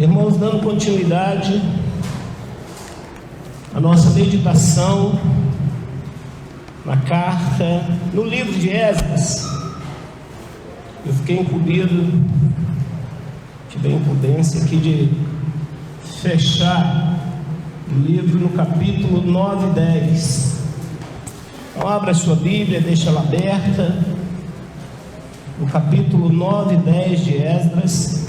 Irmãos, dando continuidade à nossa meditação na carta, no livro de Esdras. Eu fiquei incumbido, tive a incumbência aqui de fechar o livro no capítulo 9 e 10. Então abra a sua Bíblia, deixa ela aberta, no capítulo 9 e 10 de Esdras.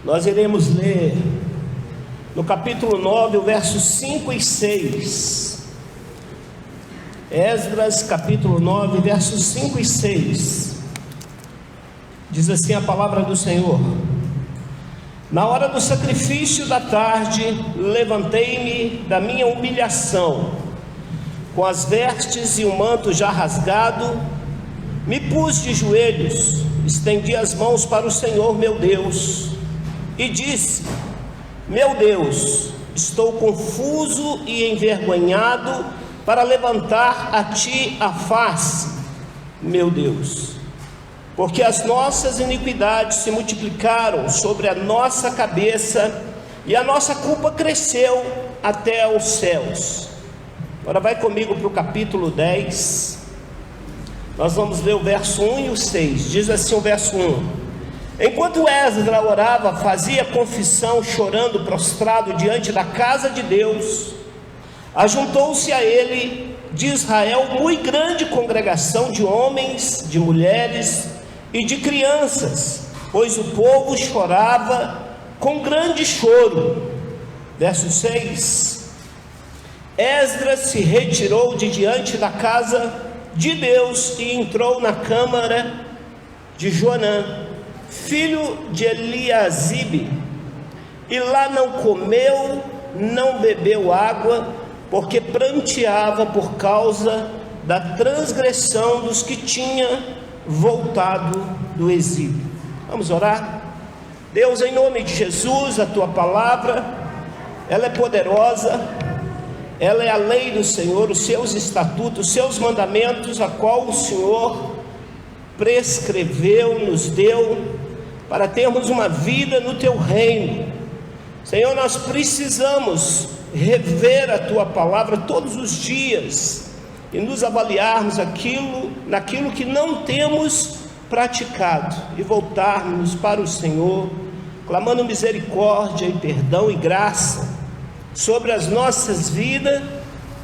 Nós iremos ler no capítulo 9, o versos 5 e 6. Esdras, capítulo 9, versos 5 e 6. Diz assim a palavra do Senhor: Na hora do sacrifício da tarde, levantei-me da minha humilhação, com as vestes e o manto já rasgado, me pus de joelhos, estendi as mãos para o Senhor meu Deus, e disse: Meu Deus, estou confuso e envergonhado para levantar a ti a face, meu Deus, porque as nossas iniquidades se multiplicaram sobre a nossa cabeça e a nossa culpa cresceu até aos céus. Agora vai comigo para o capítulo 10. Nós vamos ler o verso 1 e o 6. Diz assim o verso 1: Enquanto Esdras orava, fazia confissão, chorando, prostrado diante da casa de Deus, ajuntou-se a ele de Israel muito grande congregação de homens, de mulheres e de crianças, pois o povo chorava com grande choro. Verso 6: Esdras se retirou de diante da casa de Deus e entrou na câmara de Joanã, filho de Eliasibe, e lá não comeu, não bebeu água, porque pranteava por causa da transgressão dos que tinha voltado do exílio. Vamos orar? Deus, em nome de Jesus, a tua palavra, ela é poderosa, ela é a lei do Senhor, os seus estatutos, os seus mandamentos, a qual o Senhor prescreveu, nos deu, para termos uma vida no teu reino. Senhor, nós precisamos rever a tua palavra todos os dias e nos avaliarmos naquilo que não temos praticado e voltarmos para o Senhor, clamando misericórdia e perdão e graça sobre as nossas vidas,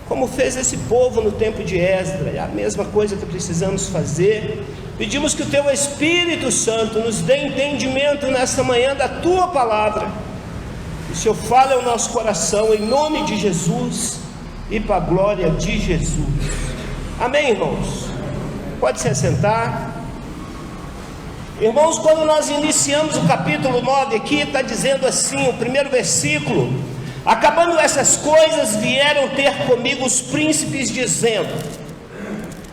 como fez esse povo no tempo de Esdras. É a mesma coisa que precisamos fazer. Pedimos que o teu Espírito Santo nos dê entendimento nesta manhã da tua palavra. O Senhor fale ao nosso coração, em nome de Jesus e para a glória de Jesus. Amém, irmãos? Pode se assentar. Irmãos, quando nós iniciamos o capítulo 9 aqui, está dizendo assim, o primeiro versículo: Acabando essas coisas, vieram ter comigo os príncipes, dizendo...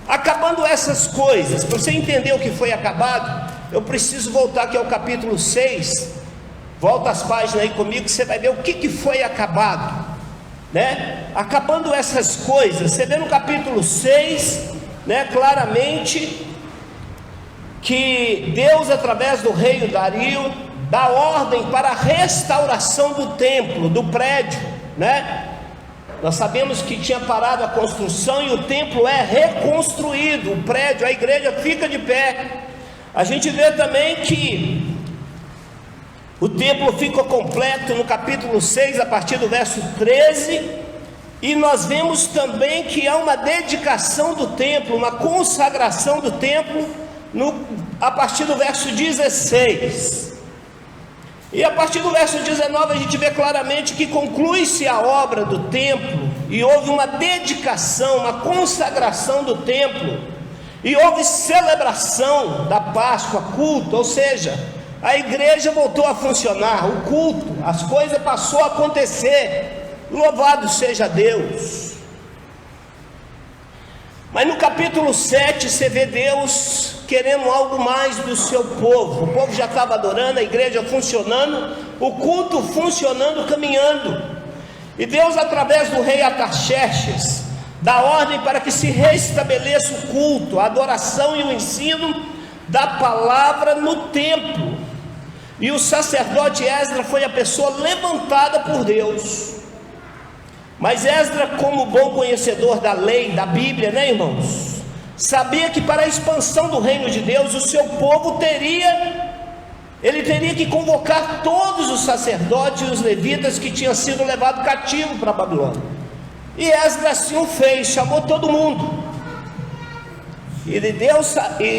Acabando essas coisas, para você entender o que foi acabado, eu preciso voltar aqui ao capítulo 6. Volta as páginas aí comigo, que você vai ver o que foi acabado, né? Acabando essas coisas, você vê no capítulo 6, né, claramente, que Deus, através do rei Dario, dá ordem para a restauração do templo, do prédio, né? Nós sabemos que tinha parado a construção e o templo é reconstruído, o prédio, a igreja fica de pé. A gente vê também que o templo ficou completo no capítulo 6, a partir do verso 13, e nós vemos também que há uma dedicação do templo, uma consagração do templo, a partir do verso 16. E a partir do verso 19 a gente vê claramente que conclui-se a obra do templo, e houve uma dedicação, uma consagração do templo, e houve celebração da Páscoa, culto, ou seja, a igreja voltou a funcionar, o culto, as coisas passou a acontecer. Louvado seja Deus. Mas no capítulo 7 você vê Deus querendo algo mais do seu povo. O povo já estava adorando, a igreja funcionando, o culto funcionando, caminhando. E Deus, através do rei Artaxerxes, dá ordem para que se restabeleça o culto, a adoração e o ensino da palavra no templo. E o sacerdote Esdras foi a pessoa levantada por Deus. Mas Esdras, como bom conhecedor da lei, da Bíblia, né, irmãos, sabia que para a expansão do reino de Deus, o seu povo ele teria que convocar todos os sacerdotes e os levitas que tinham sido levados cativos para a Babilônia. E Esdras assim o fez, chamou todo mundo. E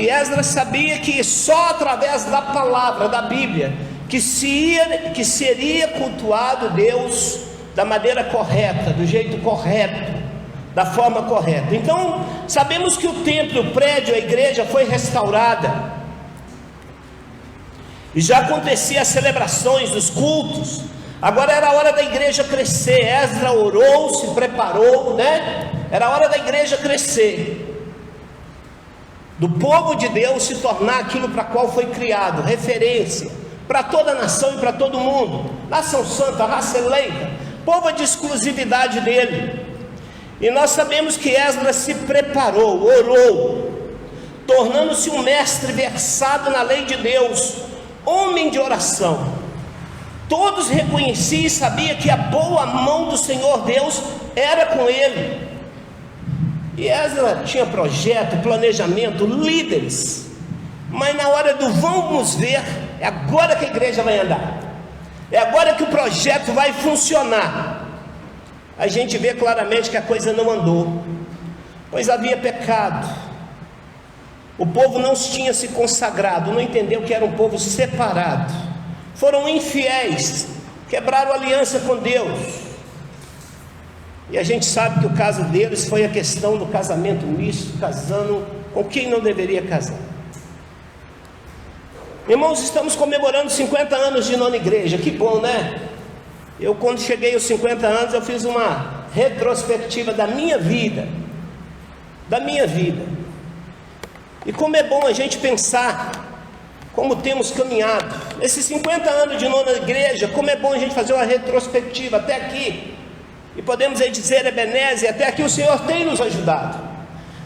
Esdras sabia que só através da palavra, da Bíblia, que seria cultuado Deus da maneira correta, do jeito correto, da forma correta. Então, sabemos que o templo, o prédio, a igreja foi restaurada. E já acontecia as celebrações, os cultos. Agora era a hora da igreja crescer. Esdras orou, se preparou, né? Era a hora da igreja crescer, do povo de Deus se tornar aquilo para qual foi criado, referência para toda a nação e para todo mundo, nação santa, raça eleita, povo de exclusividade dele. E nós sabemos que Esdras se preparou, orou, tornando-se um mestre versado na lei de Deus, homem de oração. Todos reconheciam e sabiam que a boa mão do Senhor Deus era com ele. E Esdras tinha projeto, planejamento, líderes. Mas na hora do vamos ver, é agora que a igreja vai andar, é agora que o projeto vai funcionar. A gente vê claramente que a coisa não andou, pois havia pecado. O povo não tinha se consagrado, não entendeu que era um povo separado. Foram infiéis, quebraram aliança com Deus. E a gente sabe que o caso deles foi a questão do casamento misto, casando com quem não deveria casar. Irmãos, estamos comemorando 50 anos de nona igreja, que bom, né? Eu, quando cheguei aos 50 anos, eu fiz uma retrospectiva da minha vida. E como é bom a gente pensar como temos caminhado. Nesses 50 anos de nona igreja, como é bom a gente fazer uma retrospectiva até aqui. E podemos aí dizer, Ebenezer, até aqui o Senhor tem nos ajudado.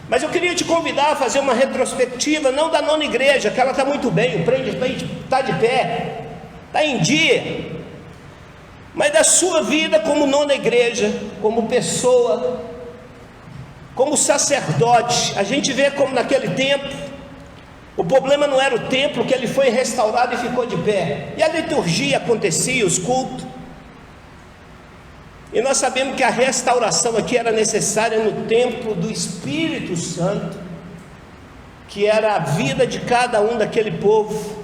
Mas eu queria te convidar a fazer uma retrospectiva, não da nona igreja, que ela está muito bem, o prédio está de pé, está em dia, mas da sua vida como nona igreja, como pessoa, como sacerdote. A gente vê como naquele tempo, o problema não era o templo, que ele foi restaurado e ficou de pé, e a liturgia acontecia, os cultos. E nós sabemos que a restauração aqui era necessária no templo do Espírito Santo, que era a vida de cada um daquele povo,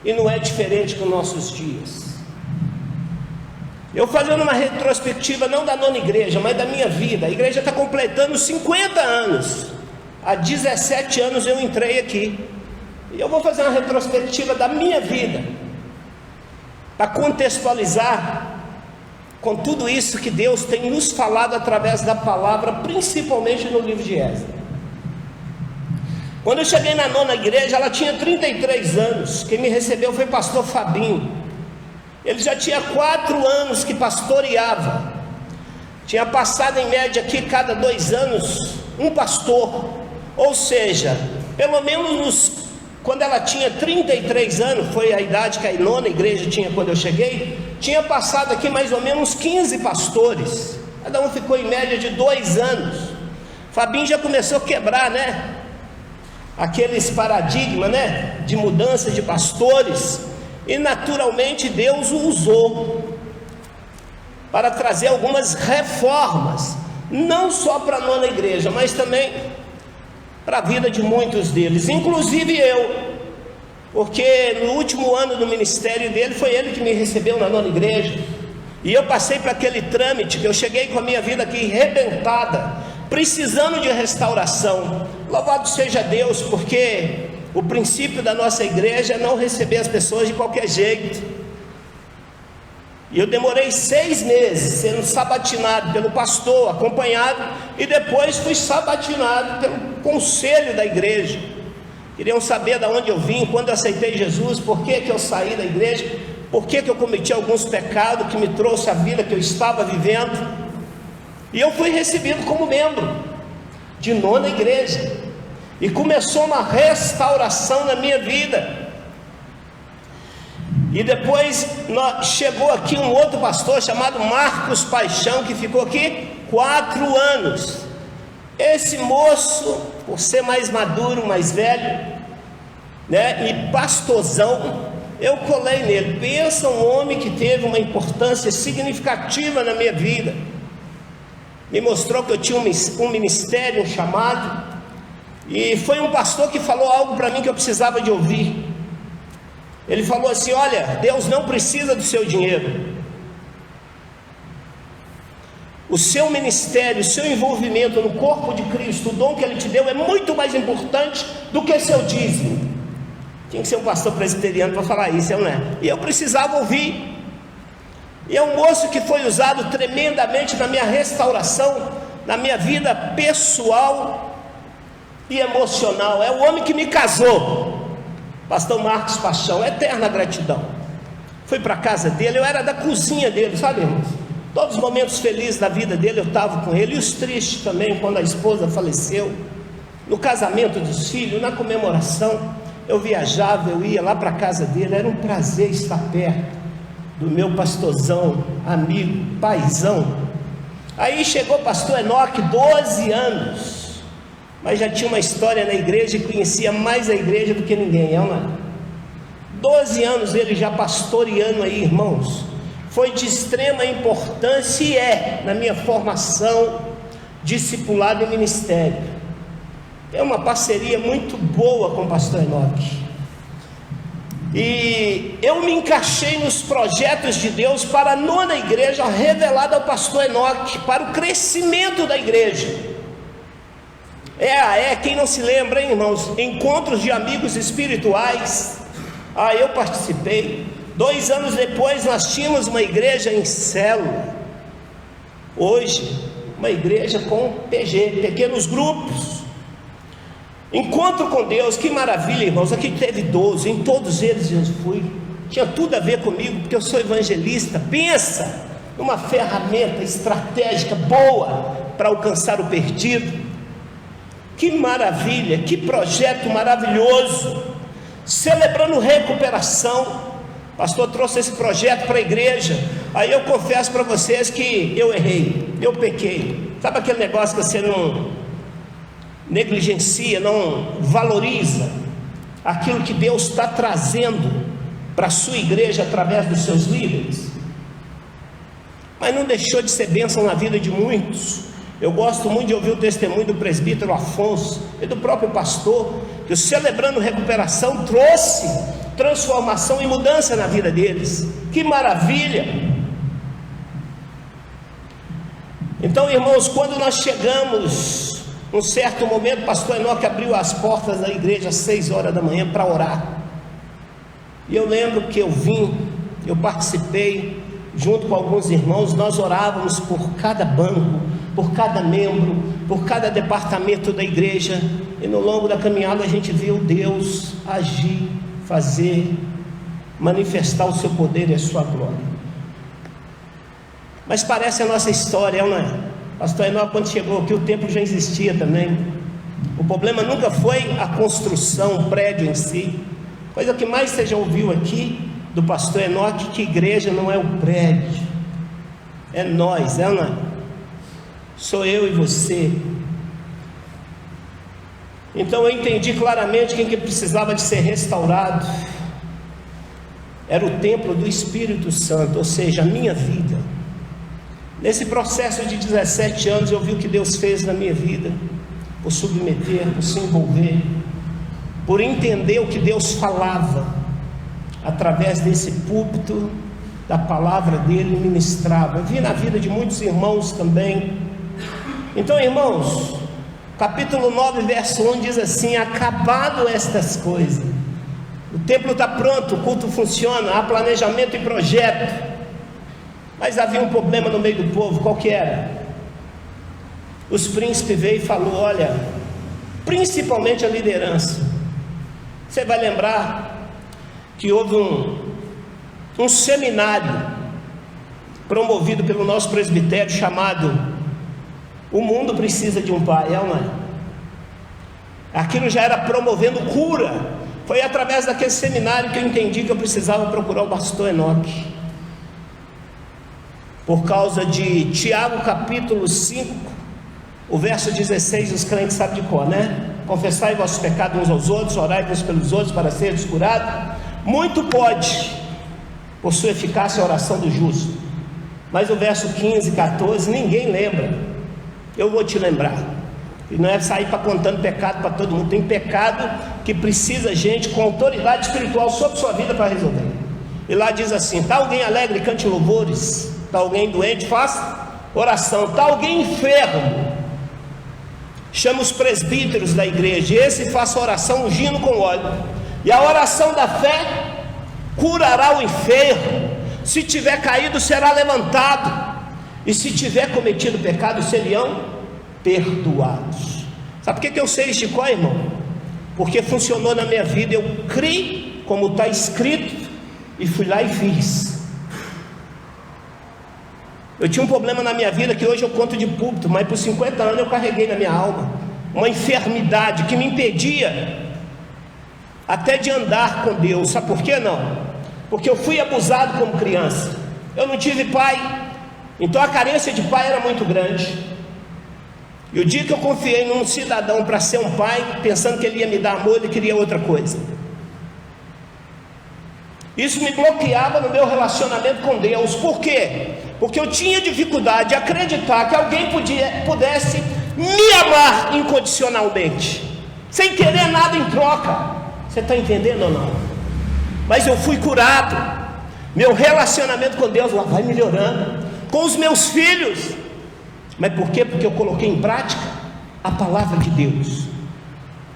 e não é diferente com nossos dias. Eu fazendo uma retrospectiva não da nona igreja, mas da minha vida. A igreja está completando 50 anos. Há 17 anos eu entrei aqui, e eu vou fazer uma retrospectiva da minha vida, para contextualizar com tudo isso que Deus tem nos falado através da palavra, principalmente no livro de Esdras. Quando eu cheguei na nona igreja, ela tinha 33 anos, quem me recebeu foi o pastor Fabinho. Ele já tinha 4 anos que pastoreava, tinha passado em média aqui cada 2 anos um pastor, ou seja, pelo menos quando ela tinha 33 anos, foi a idade que a nona igreja tinha quando eu cheguei, tinha passado aqui mais ou menos 15 pastores, cada um ficou em média de 2 anos. Fabinho já começou a quebrar, né, aqueles paradigmas, né, de mudança de pastores, e naturalmente Deus o usou para trazer algumas reformas, não só para a nona igreja, mas também para a vida de muitos deles, inclusive eu, porque no último ano do ministério dele, foi ele que me recebeu na nona igreja, e eu passei para aquele trâmite, que eu cheguei com a minha vida aqui arrebentada, precisando de restauração. Louvado seja Deus, porque o princípio da nossa igreja é não receber as pessoas de qualquer jeito. E eu demorei 6 meses sendo sabatinado pelo pastor, acompanhado, e depois fui sabatinado pelo conselho da igreja. Queriam saber de onde eu vim, quando eu aceitei Jesus, por que eu saí da igreja. por que eu cometi alguns pecados que me trouxe a vida que eu estava vivendo. E eu fui recebido como membro de nona igreja, e começou uma restauração na minha vida. E depois chegou aqui um outro pastor chamado Marcos Paixão, que ficou aqui 4 anos. Esse moço, por ser mais maduro, mais velho, né, e pastorzão, eu colei nele. Pensa um homem que teve uma importância significativa na minha vida. Me mostrou que eu tinha um ministério, um chamado, e foi um pastor que falou algo para mim que eu precisava de ouvir. Ele falou assim: olha, Deus não precisa do seu dinheiro. O seu ministério, o seu envolvimento no corpo de Cristo, o dom que Ele te deu é muito mais importante do que seu dízimo. Tinha que ser um pastor presbiteriano para falar isso, não é? E eu precisava ouvir. E é um moço que foi usado tremendamente na minha restauração, na minha vida pessoal e emocional. É o homem que me casou, pastor Marcos Paixão. Eterna gratidão. Fui para a casa dele, eu era da cozinha dele, sabe, irmãos? Todos os momentos felizes da vida dele eu estava com ele, e os tristes também, quando a esposa faleceu, no casamento dos filhos, na comemoração. Eu viajava, eu ia lá para a casa dele. Era um prazer estar perto do meu pastorzão, amigo, paizão. Aí chegou o pastor Enoque, 12 anos, mas já tinha uma história na igreja e conhecia mais a igreja do que ninguém, é uma 12 anos ele já pastoreando aí, irmãos. Foi de extrema importância e é na minha formação, discipulado e ministério. É uma parceria muito boa com o pastor Enoque. E eu me encaixei nos projetos de Deus para a nona igreja revelada ao pastor Enoque, para o crescimento da igreja. Quem não se lembra, hein, irmãos? Encontros de amigos espirituais. Eu participei. 2 anos depois nós tínhamos uma igreja em célula. Hoje, uma igreja com PG, pequenos grupos. Encontro com Deus, que maravilha, irmãos. Aqui teve 12, em todos eles eu fui. Tinha tudo a ver comigo, porque eu sou evangelista. Pensa numa ferramenta estratégica boa para alcançar o perdido. Que maravilha, que projeto maravilhoso. Celebrando recuperação. O pastor trouxe esse projeto para a igreja. Aí eu confesso para vocês que eu errei, eu pequei. Sabe aquele negócio que você não negligencia, não valoriza aquilo que Deus está trazendo para a sua igreja através dos seus líderes? Mas não deixou de ser bênção na vida de muitos. Eu gosto muito de ouvir o testemunho do presbítero Afonso e do próprio pastor, que o Celebrando Recuperação trouxe transformação e mudança na vida deles. Que maravilha! Então, irmãos, quando nós chegamos, num certo momento, o pastor Enoque abriu as portas da igreja às 6 horas da manhã para orar. E eu lembro que eu participei junto com alguns irmãos. Nós orávamos por cada banco, por cada membro, por cada departamento da igreja. E no longo da caminhada a gente viu Deus agir, fazer, manifestar o seu poder e a sua glória. Mas parece a nossa história, não é? Pastor Enoque, quando chegou aqui, o templo já existia também. O problema nunca foi a construção, o prédio em si. Coisa que mais você já ouviu aqui do pastor Enoque, que igreja não é o prédio, é nós, não é? Sou eu e você. Então eu entendi claramente quem que precisava de ser restaurado era o templo do Espírito Santo, ou seja, a minha vida. Nesse processo de 17 anos eu vi o que Deus fez na minha vida, por submeter, por se envolver, por entender o que Deus falava através desse púlpito, da palavra dele ministrava. Eu vi na vida de muitos irmãos também. Então, irmãos, capítulo 9, verso 1 diz assim: acabado estas coisas, o templo está pronto, o culto funciona, há planejamento e projeto. Mas havia um problema no meio do povo. Qual que era? Os príncipes veio e falou: olha, principalmente a liderança. Você vai lembrar que houve um seminário promovido pelo nosso presbitério chamado O Mundo Precisa de um Pai, é ou não é? Aquilo já era promovendo cura. Foi através daquele seminário que eu entendi que eu precisava procurar o pastor Enoque, por causa de Tiago capítulo 5, o verso 16, os crentes sabem de cor, né? Confessai vossos pecados uns aos outros, orai uns pelos outros para seres curados. Muito pode, por sua eficácia, a oração do justo. Mas o verso 15 e 14, ninguém lembra. Eu vou te lembrar. E não é sair para contando pecado para todo mundo. Tem pecado que precisa gente com autoridade espiritual sobre sua vida para resolver. E lá diz assim: está alguém alegre, cante louvores. Está alguém doente, faça oração. Está alguém enfermo, chama os presbíteros da igreja, e esse faça oração ungindo com óleo. E a oração da fé curará o enfermo. Se tiver caído, será levantado. E se tiver cometido pecado, seriam perdoados. Sabe por que eu sei isso de cor, irmão? Porque funcionou na minha vida. Eu criei como está escrito e fui lá e fiz. Eu tinha um problema na minha vida que hoje eu conto de púlpito, mas por 50 anos eu carreguei na minha alma uma enfermidade que me impedia até de andar com Deus. Sabe por quê? Não, porque eu fui abusado como criança. Eu não tive pai, então a carência de pai era muito grande. E o dia que eu confiei num cidadão para ser um pai, pensando que ele ia me dar amor, ele queria outra coisa. Isso me bloqueava no meu relacionamento com Deus. Por quê? Porque eu tinha dificuldade de acreditar que alguém pudesse me amar incondicionalmente, sem querer nada em troca. Você está entendendo ou não? Mas eu fui curado. Meu relacionamento com Deus lá vai melhorando. Com os meus filhos. Mas por quê? Porque eu coloquei em prática a palavra de Deus.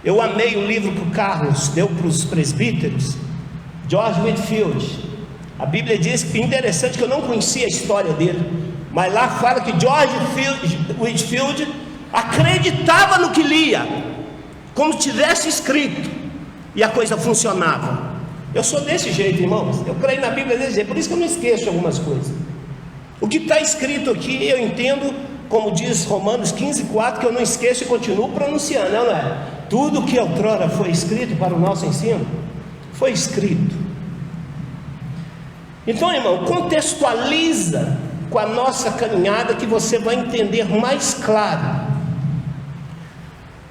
Eu amei o livro que o Carlos deu para os presbíteros, George Whitefield. A Bíblia diz que interessante, que eu não conhecia a história dele, mas lá fala que George Whitefield acreditava no que lia, como tivesse escrito, e a coisa funcionava. Eu sou desse jeito, irmãos. Eu creio na Bíblia desse jeito, por isso que eu não esqueço algumas coisas. O que está escrito aqui eu entendo, como diz Romanos 15:4, que eu não esqueço e continuo pronunciando, não é? Tudo que outrora foi escrito para o nosso ensino foi escrito. Então, irmão, contextualiza com a nossa caminhada, que você vai entender mais claro.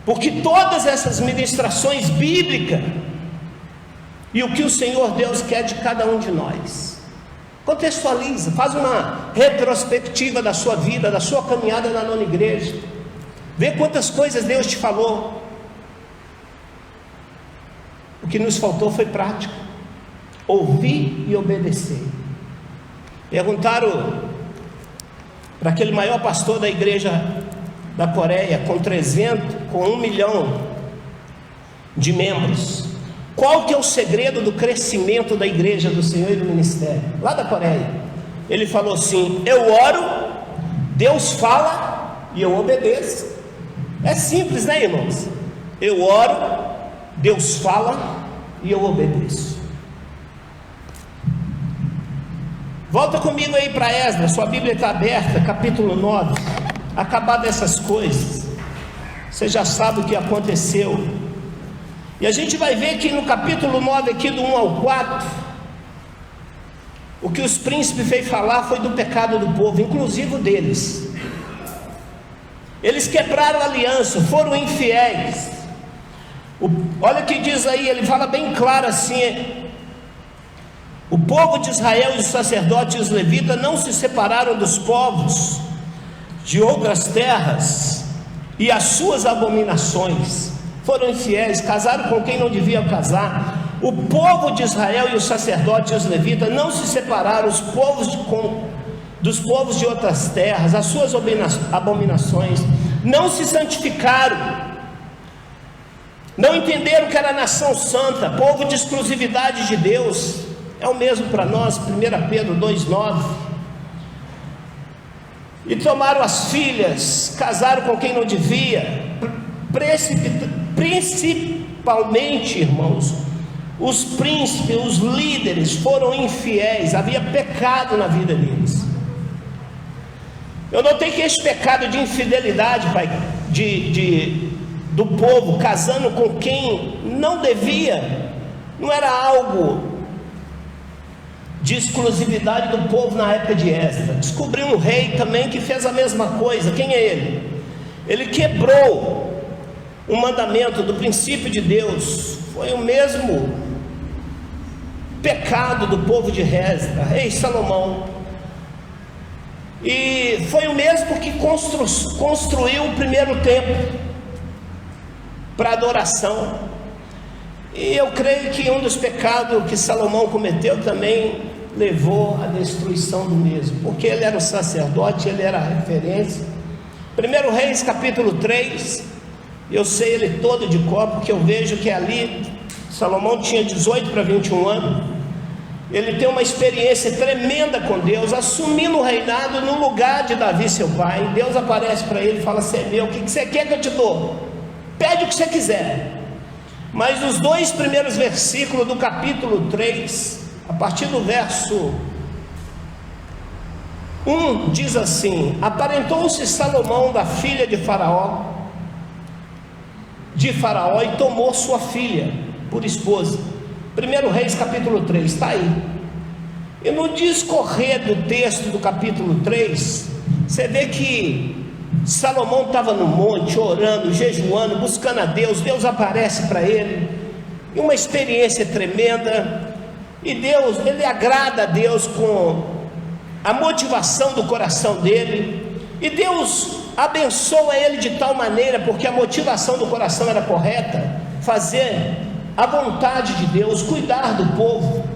Porque todas essas ministrações bíblicas e o que o Senhor Deus quer de cada um de nós, contextualiza, faz uma retrospectiva da sua vida, da sua caminhada na nona igreja, vê quantas coisas Deus te falou. O que nos faltou foi prática, ouvir e obedecer. Perguntaram para aquele maior pastor da igreja da Coreia, com 1 milhão de membros, qual que é o segredo do crescimento da igreja do Senhor e do ministério, lá da Coreia? Ele falou assim: eu oro, Deus fala e eu obedeço. É simples, né, irmãos? Eu oro, Deus fala e eu obedeço. Volta comigo aí para Esdras, sua Bíblia está aberta, capítulo 9. Acabado essas coisas, você já sabe o que aconteceu. E a gente vai ver que no capítulo 9, aqui do 1 ao 4, o que os príncipes veio falar foi do pecado do povo, inclusive o deles. Eles quebraram a aliança, foram infiéis. Olha o que diz aí, ele fala bem claro assim: o povo de Israel e os sacerdotes e os levitas não se separaram dos povos de outras terras, e as suas abominações, foram infiéis, casaram com quem não deviam casar. O povo de Israel e os sacerdotes e os levitas não se separaram dos povos de outras terras, as suas abominações, não se santificaram, não entenderam que era nação santa, povo de exclusividade de Deus. É o mesmo para nós, 1 Pedro 2,9. E tomaram as filhas, casaram com quem não devia, principalmente, irmãos, os príncipes, os líderes foram infiéis, havia pecado na vida deles. Eu notei que esse pecado de infidelidade, pai, do povo casando com quem não devia, não era algo de exclusividade do povo na época de Esdras. Descobriu um rei também que fez a mesma coisa. Quem é ele? Ele quebrou o mandamento do princípio de Deus. Foi o mesmo pecado do povo de Esdras, rei Salomão. E foi o mesmo que construiu o primeiro templo para adoração. E eu creio que um dos pecados que Salomão cometeu também levou à destruição do mesmo, porque ele era o sacerdote, ele era a referência. 1 Reis capítulo 3, eu sei ele todo de cor, porque eu vejo que ali Salomão tinha 18 para 21 anos. Ele tem uma experiência tremenda com Deus, assumindo o reinado no lugar de Davi seu pai. Deus aparece para ele e fala: "Você é meu, o que você quer que eu te dou? Pede o que você quiser." Mas os 2 primeiros versículos do capítulo 3, a partir do verso 1, diz assim: "Aparentou-se Salomão da filha de Faraó e tomou sua filha por esposa." 1 Reis capítulo 3, está aí. E no discorrer do texto do capítulo 3, você vê que Salomão estava no monte, orando, jejuando, buscando a Deus. Deus aparece para ele, e uma experiência tremenda. E Deus, ele agrada a Deus com a motivação do coração dele. E Deus abençoa ele de tal maneira, porque a motivação do coração era correta, fazer a vontade de Deus, cuidar do povo.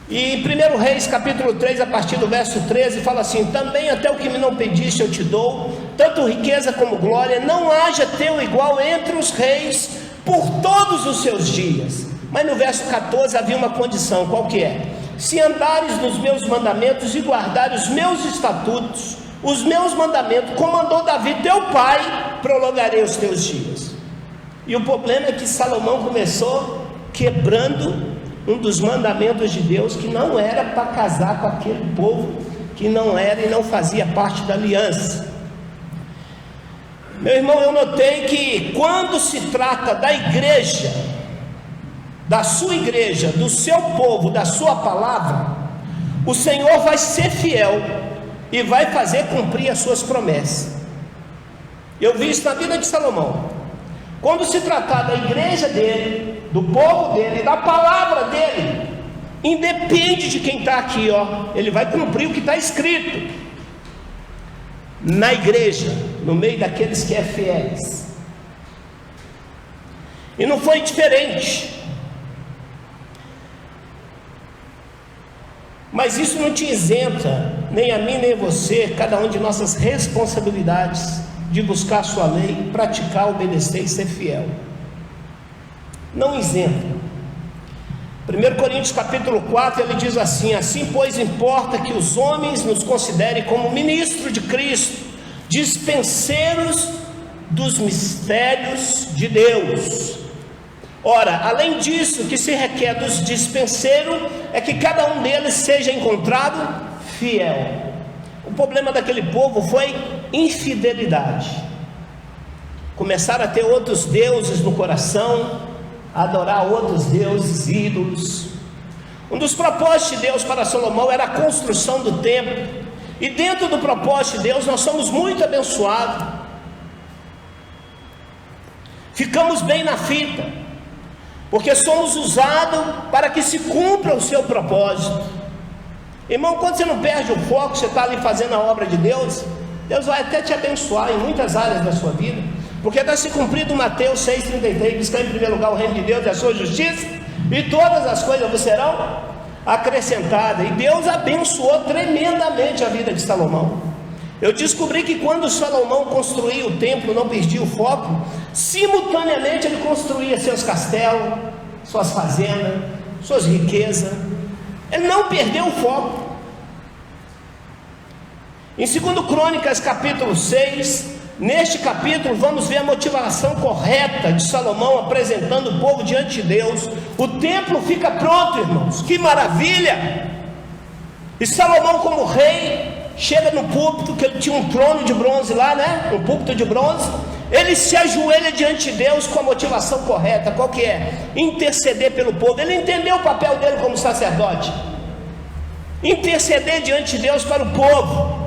E em 1 Reis capítulo 3, a partir do verso 13, fala assim: "Também até o que me não pediste eu te dou, tanto riqueza como glória, não haja teu igual entre os reis por todos os seus dias." Mas no verso 14 havia uma condição, qual que é? "Se andares nos meus mandamentos e guardares os meus estatutos, os meus mandamentos, como mandou Davi teu pai, prolongarei os teus dias." E o problema é que Salomão começou quebrando um dos mandamentos de Deus, que não era para casar com aquele povo que não era e não fazia parte da aliança. Meu irmão, eu notei que quando se trata da igreja, da sua igreja, do seu povo, da sua palavra, o Senhor vai ser fiel e vai fazer cumprir as suas promessas. Eu vi isso na vida de Salomão. Quando se tratar da igreja dele, do povo dele, da palavra dele, independe de quem está aqui, ele vai cumprir o que está escrito na igreja, no meio daqueles que é fiéis. E não foi diferente. Mas isso não te isenta, nem a mim nem a você, cada um de nossas responsabilidades de buscar a sua lei, praticar, obedecer e ser fiel. Não isenta. 1 Coríntios capítulo 4, ele diz assim: "Assim pois importa que os homens nos considerem como ministros de Cristo, dispenseiros dos mistérios de Deus." Ora, além disso, o que se requer dos dispenseiros é que cada um deles seja encontrado fiel. O problema daquele povo foi infidelidade. Começaram a ter outros deuses no coração, a adorar outros deuses, ídolos. Um dos propósitos de Deus para Salomão era a construção do templo. E dentro do propósito de Deus nós somos muito abençoados. Ficamos bem na fita, porque somos usados para que se cumpra o seu propósito. Irmão, quando você não perde o foco, você está ali fazendo a obra de Deus, Deus vai até te abençoar em muitas áreas da sua vida, porque está se cumprindo Mateus 6,33, buscar em primeiro lugar o reino de Deus e a sua justiça, e todas as coisas vos serão acrescentadas. E Deus abençoou tremendamente a vida de Salomão. Eu descobri que quando Salomão construía o templo, não perdia o foco, simultaneamente ele construía seus castelos, suas fazendas, suas riquezas. Ele não perdeu o foco. Em 2 Crônicas capítulo 6, Neste capítulo vamos ver a motivação correta de Salomão apresentando o povo diante de Deus. O templo fica pronto, irmãos, que maravilha! E Salomão, como rei, chega no púlpito, que ele tinha um trono de bronze lá, né? Um púlpito de bronze. Ele se ajoelha diante de Deus com a motivação correta. Qual que é? Interceder pelo povo. Ele entendeu o papel dele como sacerdote, interceder diante de Deus para o povo.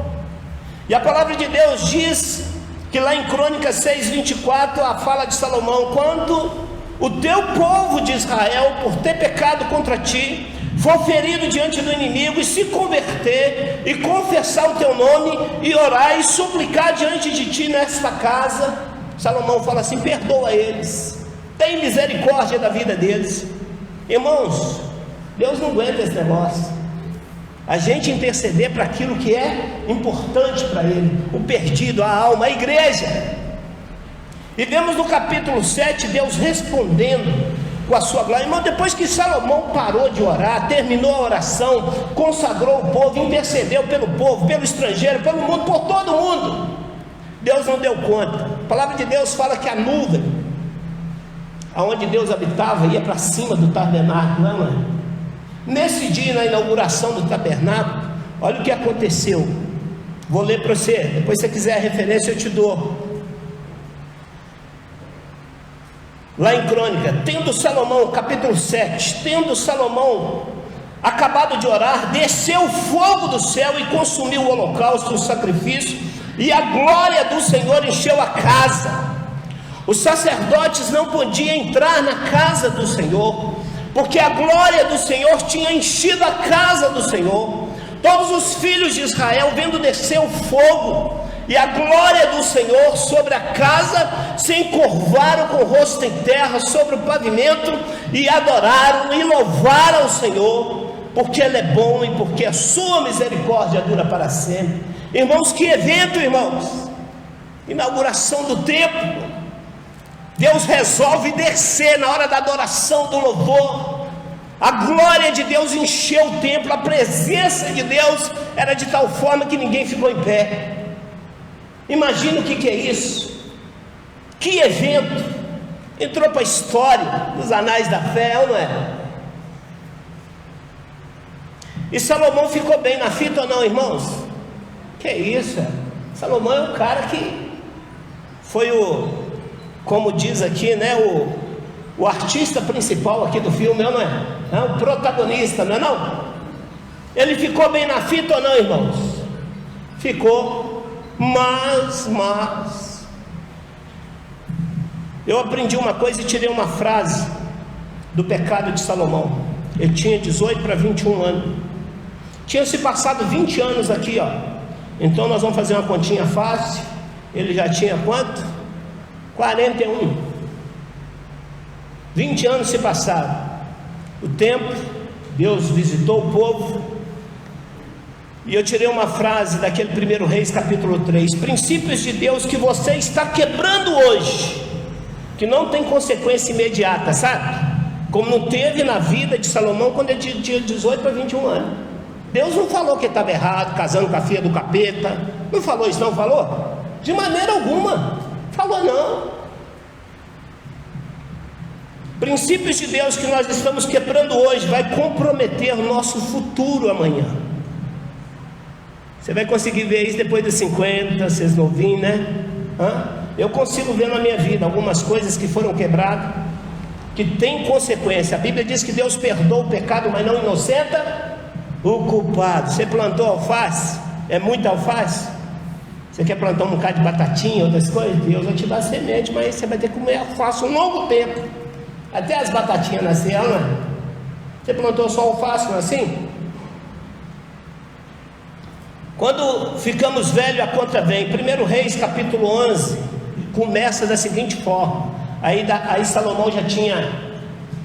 E a palavra de Deus diz que lá em Crônicas 6:24, a fala de Salomão: quando o teu povo de Israel, por ter pecado contra ti, for ferido diante do inimigo e se converter e confessar o teu nome e orar e suplicar diante de ti nesta casa, Salomão fala assim: perdoa eles, tem misericórdia da vida deles. Irmãos, Deus não aguenta esse negócio. A gente interceder para aquilo que é importante para Ele, o perdido, a alma, a igreja. E vemos no capítulo 7 Deus respondendo com a sua glória. Irmão, depois que Salomão parou de orar, terminou a oração, consagrou o povo, intercedeu pelo povo, pelo estrangeiro, pelo mundo, por todo mundo, Deus não deu conta. A palavra de Deus fala que a nuvem, aonde Deus habitava, ia para cima do tabernáculo, não é? Nesse dia, na inauguração do tabernáculo, olha o que aconteceu. Vou ler para você, depois se você quiser a referência eu te dou. Lá em Crônica, tendo Salomão, capítulo 7, tendo Salomão acabado de orar, desceu o fogo do céu e consumiu o holocausto, o sacrifício, e a glória do Senhor encheu a casa. Os sacerdotes não podiam entrar na casa do Senhor, porque a glória do Senhor tinha enchido a casa do Senhor. Todos os filhos de Israel, vendo descer o fogo e a glória do Senhor sobre a casa, se encurvaram com o rosto em terra sobre o pavimento e adoraram e louvaram ao Senhor, porque Ele é bom e porque a sua misericórdia dura para sempre. Irmãos, que evento, irmãos! Inauguração do templo. Deus resolve descer na hora da adoração, do louvor. A glória de Deus encheu o templo, a presença de Deus era de tal forma que ninguém ficou em pé. Imagina o que é isso, que evento, entrou para a história dos anais da fé, não é? E Salomão ficou bem na fita ou não, irmãos? Que isso? Salomão é um cara que foi como diz aqui, né, o artista principal aqui do filme, não é? O protagonista, não é não? Ele ficou bem na fita ou não, irmãos? Ficou. Mas eu aprendi uma coisa e tirei uma frase do pecado de Salomão. Ele tinha 18 para 21 anos. Tinha se passado 20 anos aqui, ó. Então nós vamos fazer uma continha fácil. Ele já tinha quanto? 41. 20 anos se passaram. O tempo, Deus visitou o povo. E eu tirei uma frase daquele 1 Reis capítulo 3: princípios de Deus que você está quebrando hoje, que não tem consequência imediata, sabe? Como não teve na vida de Salomão quando ele tinha 18 para 21 anos. Deus não falou que ele estava errado, casando com a filha do capeta. Não falou isso, não falou? De maneira alguma. Falou não. Princípios de Deus que nós estamos quebrando hoje vai comprometer o nosso futuro amanhã. Você vai conseguir ver isso depois dos 50, vocês novinhos, né? Eu consigo ver na minha vida algumas coisas que foram quebradas, que tem consequência. A Bíblia diz que Deus perdoa o pecado, mas não inocenta o culpado. Você plantou alface? É muita alface? Você quer plantar um bocado de batatinha, outras coisas? Deus vai te dar semente, mas você vai ter que comer alface um longo tempo, até as batatinhas nascerem, não é? Você plantou só alface, não é assim? Quando ficamos velhos, a conta vem. 1 Reis capítulo 11 começa da seguinte forma. Aí Salomão já tinha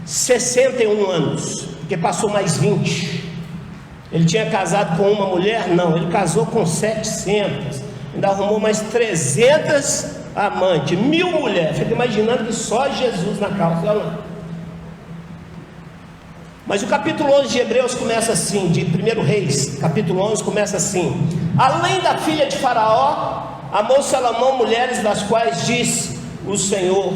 61 anos, porque passou mais 20. Ele tinha casado com uma mulher? Não, ele casou com 700. Ainda arrumou mais 300 amantes, 1000 mulheres. Fica imaginando que só Jesus na calça, não. Mas o capítulo 11 de Hebreus começa assim, de 1 Reis, capítulo 11 começa assim: além da filha de Faraó, amou Salomão mulheres das quais disse o Senhor.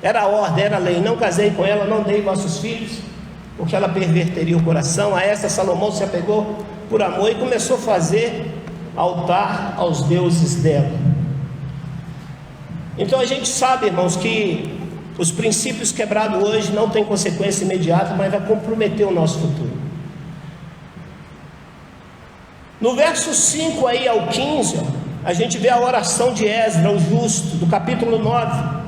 Era a ordem, era a lei: não casei com ela, não dei vossos filhos, porque ela perverteria o coração. A essa Salomão se apegou por amor e começou a fazer altar aos deuses dela. Então a gente sabe, irmãos, que os princípios quebrados hoje não têm consequência imediata, mas vai comprometer o nosso futuro. No verso 5 aí ao 15, a gente vê a oração de Esdras, o justo, do capítulo 9.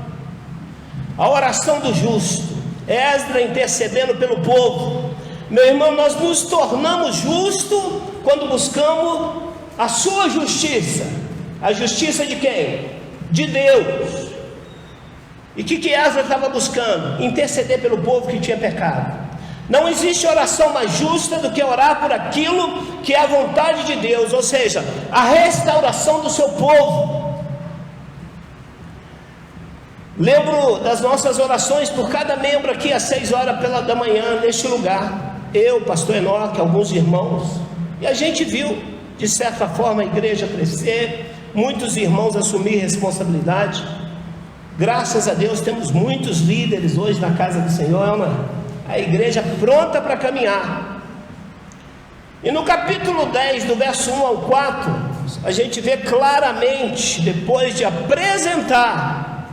A oração do justo, Esdras intercedendo pelo povo. Meu irmão, nós nos tornamos justos quando buscamos a sua justiça. A justiça de quem? De Deus. E o que Esdras estava buscando? Interceder pelo povo que tinha pecado. Não existe oração mais justa do que orar por aquilo que é a vontade de Deus, ou seja, a restauração do seu povo. Lembro das nossas orações por cada membro aqui às 6 horas da manhã neste lugar. Eu, pastor Enoque, alguns irmãos. E a gente viu, de certa forma, a igreja crescer, muitos irmãos assumir responsabilidade. Graças a Deus temos muitos líderes hoje na casa do Senhor, não é? A igreja pronta para caminhar. E no capítulo 10, do verso 1 ao 4, a gente vê claramente, depois de apresentar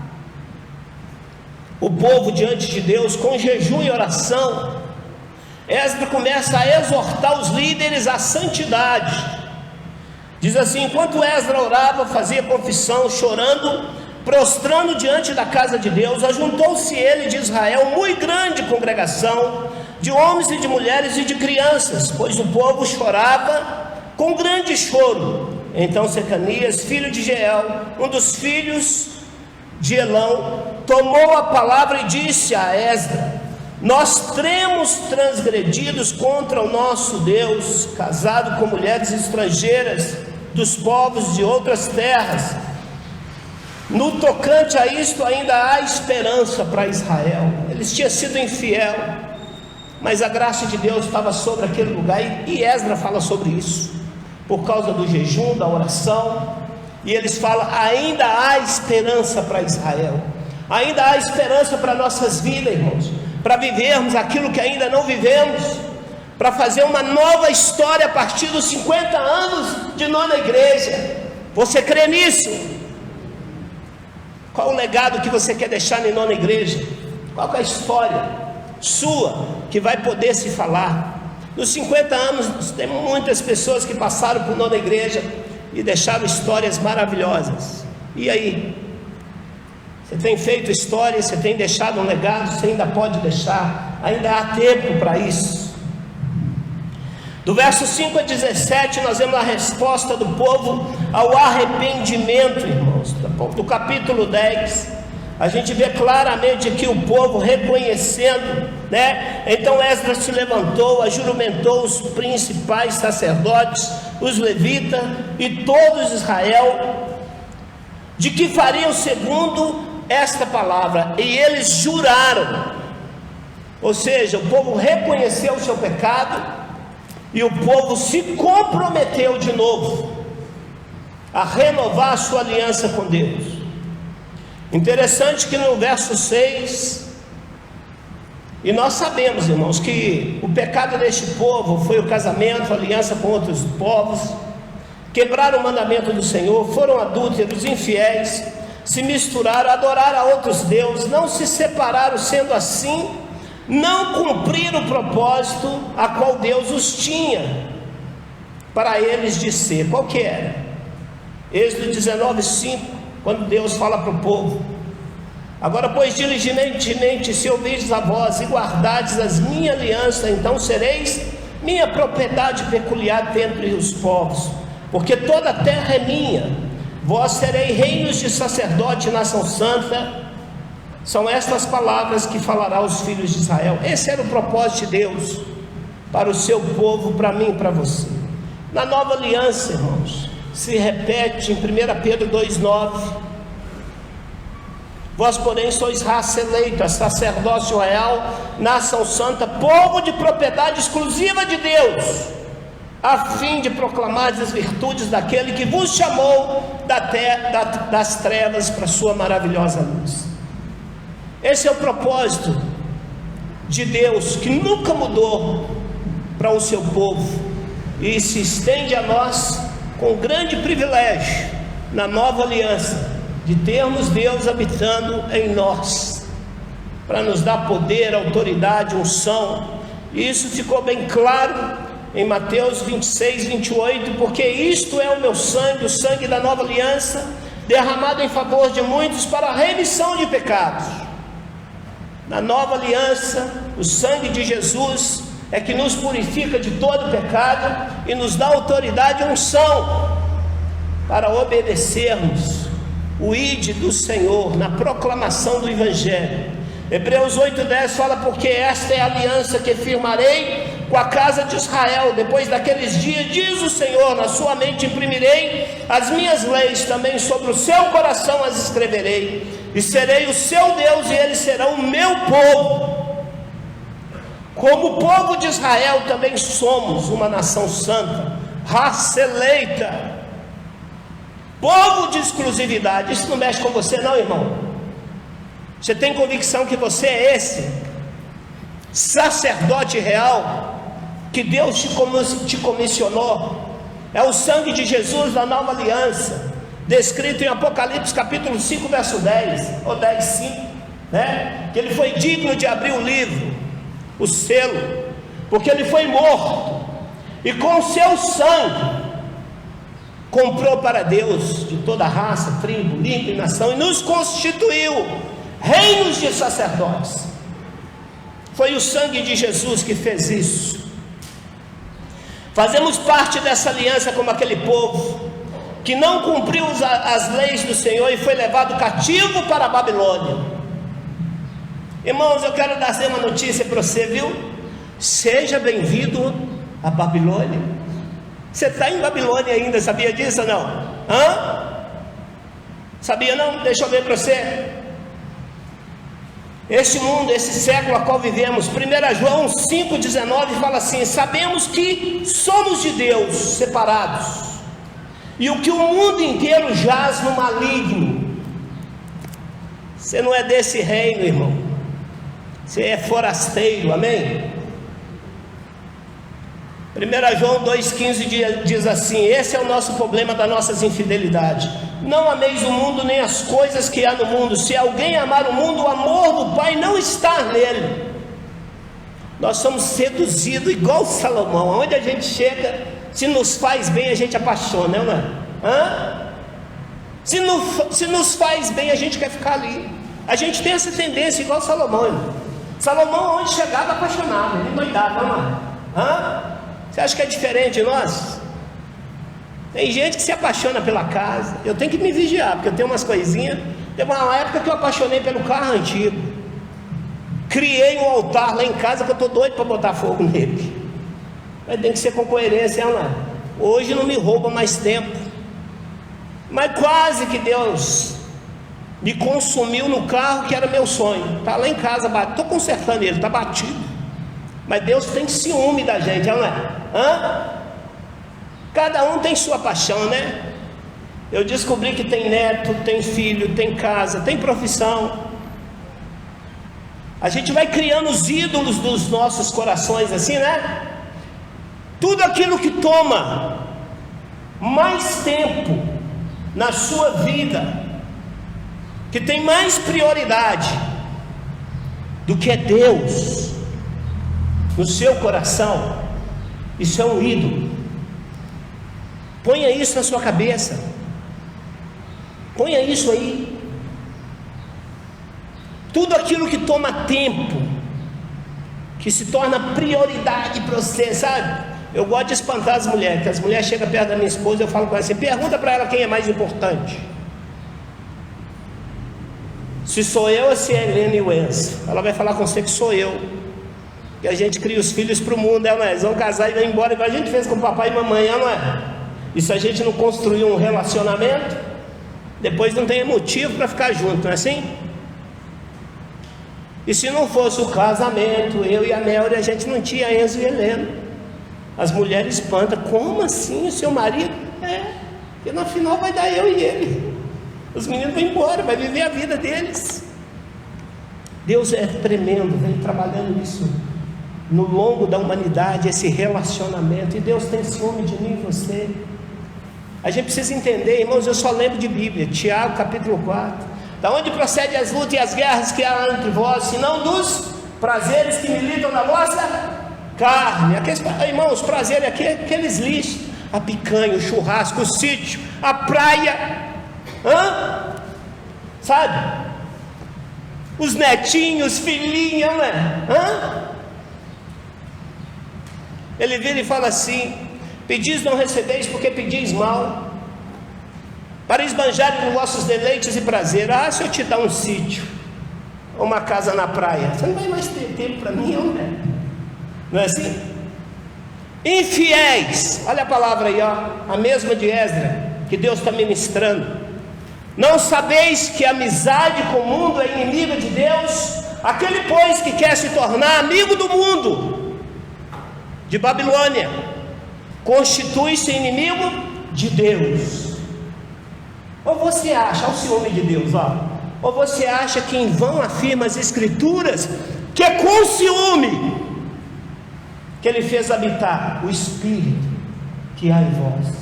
o povo diante de Deus com jejum e oração, Esdras começa a exortar os líderes à santidade. Diz assim: enquanto Esdras orava, fazia confissão, chorando, prostrando diante da casa de Deus, ajuntou-se ele de Israel muito grande congregação, de homens e de mulheres e de crianças, pois o povo chorava com grande choro. Então Secanias, filho de Jeiel, um dos filhos de Elão, tomou a palavra e disse a Esdras: nós temos transgredidos contra o nosso Deus, casado com mulheres estrangeiras dos povos de outras terras. No tocante a isto ainda há esperança para Israel. Eles tinham sido infiel, mas a graça de Deus estava sobre aquele lugar, e Esdras fala sobre isso, por causa do jejum, da oração. E eles falam: ainda há esperança para Israel, ainda há esperança para nossas vidas, irmãos, para vivermos aquilo que ainda não vivemos, para fazer uma nova história a partir dos 50 anos de nona igreja. Você crê nisso? Qual o legado que você quer deixar na nona igreja? Qual é a história sua que vai poder se falar? Nos 50 anos, tem muitas pessoas que passaram por nona igreja e deixaram histórias maravilhosas. E aí? Você tem feito história, você tem deixado um legado, você ainda pode deixar, ainda há tempo para isso. Do verso 5 a 17, nós vemos a resposta do povo ao arrependimento, irmãos. Do capítulo 10, a gente vê claramente aqui o povo reconhecendo, né? Então Esdras se levantou, ajuramentou os principais sacerdotes, os levitas e todos Israel, de que fariam segundo esta palavra, e eles juraram. Ou seja, o povo reconheceu o seu pecado, e o povo se comprometeu de novo a renovar a sua aliança com Deus. Interessante que no verso 6, e nós sabemos, irmãos, que o pecado deste povo foi o casamento, a aliança com outros povos, quebraram o mandamento do Senhor, foram adúlteros, infiéis, se misturaram, adoraram a outros deuses, não se separaram, sendo assim, não cumpriram o propósito a qual Deus os tinha para eles de ser. Qual que era? Êxodo 19:5, quando Deus fala para o povo: agora, pois, diligentemente se ouvirdes a voz e guardardes as minha aliança, então sereis minha propriedade peculiar dentre os povos, porque toda a terra é minha. Vós sereis reinos de sacerdote e nação santa. São estas palavras que falará aos filhos de Israel. Esse era o propósito de Deus para o seu povo, para mim e para você. Na nova aliança, irmãos, se repete em 1 Pedro 2,9: vós, porém, sois raça eleita, sacerdócio real, nação santa, povo de propriedade exclusiva de Deus, a fim de proclamar as virtudes daquele que vos chamou das trevas para a sua maravilhosa luz. Esse é o propósito de Deus, que nunca mudou para o seu povo, e se estende a nós com grande privilégio, na nova aliança, de termos Deus habitando em nós, para nos dar poder, autoridade, unção. E isso ficou bem claro em Mateus 26, 28, porque isto é o meu sangue, o sangue da nova aliança, derramado em favor de muitos para a remissão de pecados. Na nova aliança, o sangue de Jesus é que nos purifica de todo pecado e nos dá autoridade e unção para obedecermos o ide do Senhor na proclamação do Evangelho. Hebreus 8:10 fala: porque esta é a aliança que firmarei com a casa de Israel depois daqueles dias, diz o Senhor, na sua mente imprimirei as minhas leis, também sobre o seu coração as escreverei, e serei o seu Deus e eles serão o meu povo. Como o povo de Israel também somos uma nação santa, raça eleita, povo de exclusividade. Isso não mexe com você não, irmão? Você tem convicção que você é esse sacerdote real que Deus te comissionou? É o sangue de Jesus da nova aliança, descrito em Apocalipse capítulo 5 verso 10, ou 10, 5, né? Que ele foi digno de abrir o livro, o selo, porque ele foi morto, e com seu sangue comprou para Deus de toda raça, tribo, língua e nação, e nos constituiu reinos de sacerdotes. Foi o sangue de Jesus que fez isso. Fazemos parte dessa aliança como aquele povo que não cumpriu as leis do Senhor e foi levado cativo para a Babilônia. Irmãos, eu quero dar uma notícia para você, viu? Seja bem-vindo à Babilônia. Você está em Babilônia ainda, sabia disso ou não? Sabia não? Deixa eu ver para você. Este mundo, esse século a qual vivemos, 1 João 5,19 fala assim: sabemos que somos de Deus, separados, e o que o mundo inteiro jaz no maligno. Você não é desse reino, irmão, você é forasteiro, amém? 1 João 2,15 diz assim: esse é o nosso problema das nossas infidelidades. Não ameis o mundo nem as coisas que há no mundo. Se alguém amar o mundo, o amor do Pai não está nele. Nós somos seduzidos igual Salomão. Onde a gente chega, se nos faz bem, a gente apaixona, não é? Se nos faz bem, a gente quer ficar ali. A gente tem essa tendência igual Salomão, irmão. Salomão, onde chegava, apaixonava, ele doidava, não é? Você acha que é diferente de nós? Tem gente que se apaixona pela casa. Eu tenho que me vigiar, porque eu tenho umas coisinhas. Teve uma época que eu apaixonei pelo carro antigo. Criei um altar lá em casa que eu estou doido para botar fogo nele. Mas tem que ser com coerência, não é? Hoje não me rouba mais tempo. Mas quase que Deus me consumiu no carro que era meu sonho. Está lá em casa, estou consertando ele, está batido. Mas Deus tem ciúme da gente, não é? Cada um tem sua paixão, né? Eu descobri que tem neto, tem filho, tem casa, tem profissão. A gente vai criando os ídolos dos nossos corações, assim, né? Tudo aquilo que toma mais tempo na sua vida, que tem mais prioridade do que é Deus no seu coração, isso é um ídolo. Ponha isso na sua cabeça. Ponha isso aí. Tudo aquilo que toma tempo, que se torna prioridade para você, sabe? Eu gosto de espantar as mulheres, porque as mulheres chegam perto da minha esposa e eu falo com ela assim: pergunta para ela quem é mais importante. Se sou eu ou se é a Helena e o Enzo. Ela vai falar com você que sou eu. E a gente cria os filhos para o mundo, não é? Eles vão casar e vão embora, igual a gente fez com o papai e mamãe, não é? E se a gente não construir um relacionamento, depois não tem motivo para ficar junto, não é assim? E se não fosse o casamento, eu e a Melry, a gente não tinha Enzo e Helena. As mulheres espantam: como assim o seu marido? Porque no final vai dar eu e ele. Os meninos vão embora, vai viver a vida deles. Deus é tremendo, vem trabalhando isso no longo da humanidade, esse relacionamento. E Deus tem ciúme de mim e você. A gente precisa entender, irmãos, eu só lembro de Bíblia, Tiago capítulo 4. Da onde procedem as lutas e as guerras que há entre vós, senão dos prazeres que militam na vossa carne. Irmãos, prazer é aqueles lixos: a picanha, o churrasco, o sítio, a praia, sabe? Os netinhos, filhinha, né? Ele vira e fala assim: pedis não recebeis porque pedis mal, para esbanjarem os vossos deleites e prazer. Se eu te dar um sítio, uma casa na praia, você não vai mais ter tempo para mim, não é assim? Infiéis, olha a palavra aí, a mesma de Esdras, que Deus está ministrando. Não sabeis que a amizade com o mundo é inimiga de Deus? Aquele, pois, que quer se tornar amigo do mundo, de Babilônia, constitui-se inimigo de Deus. Ou você acha, o ciúme de Deus, ou você acha que em vão afirma as Escrituras que é com ciúme que Ele fez habitar o Espírito que há em vós?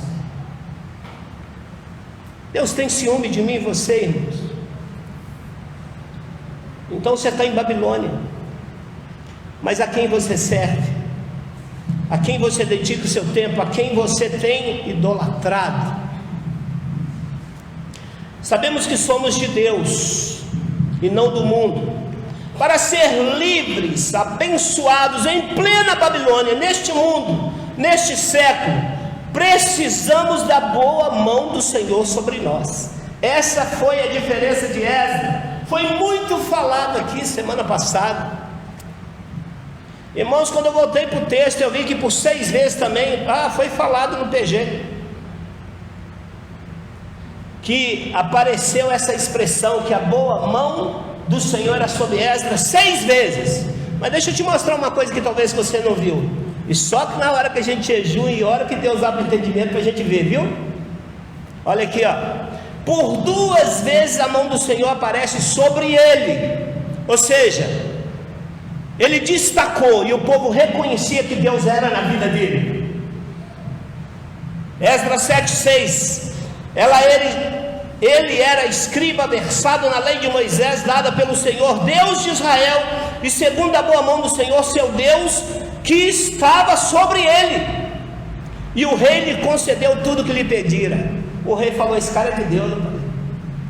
Deus tem ciúme de mim e você, irmãos. Então você está em Babilônia. Mas a quem você serve? A quem você dedica o seu tempo? A quem você tem idolatrado? Sabemos que somos de Deus e não do mundo. Para ser livres, abençoados em plena Babilônia, neste mundo, neste século, precisamos da boa mão do Senhor sobre nós. Essa foi a diferença de Esdras. Foi muito falado aqui semana passada. Irmãos, quando eu voltei para o texto, eu vi que por 6 vezes também foi falado no PG, que apareceu essa expressão, que a boa mão do Senhor era sobre Esdras 6 vezes. Mas deixa eu te mostrar uma coisa que talvez você não viu. E só que na hora que a gente jejua e ora que Deus abre o entendimento para a gente ver, viu? Olha aqui, por 2 vezes a mão do Senhor aparece sobre ele. Ou seja, ele destacou e o povo reconhecia que Deus era na vida dele. Esdras 7:6. Ele era escriba versado na lei de Moisés, dada pelo Senhor Deus de Israel, e segundo a boa mão do Senhor seu Deus, que estava sobre ele, e o rei lhe concedeu tudo que lhe pedira. O rei falou: esse cara é de Deus,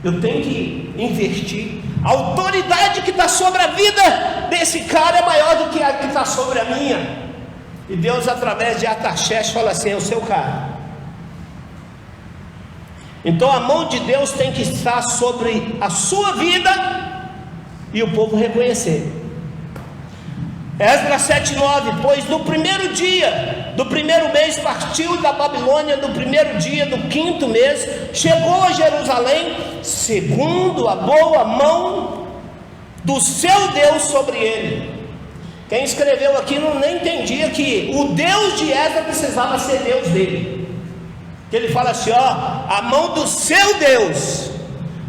eu tenho que investir. A autoridade que está sobre a vida desse cara é maior do que a que está sobre a minha. E Deus, através de Artaxerxes, fala assim: é o seu cara. Então a mão de Deus tem que estar sobre a sua vida e o povo reconhecer. Esdras 7:9. Pois no primeiro dia do primeiro mês partiu da Babilônia, no primeiro dia do 5º mês, chegou a Jerusalém, segundo a boa mão do seu Deus sobre ele. Quem escreveu aqui nem entendia que o Deus de Esdras precisava ser Deus dele. Que ele fala assim: a mão do seu Deus.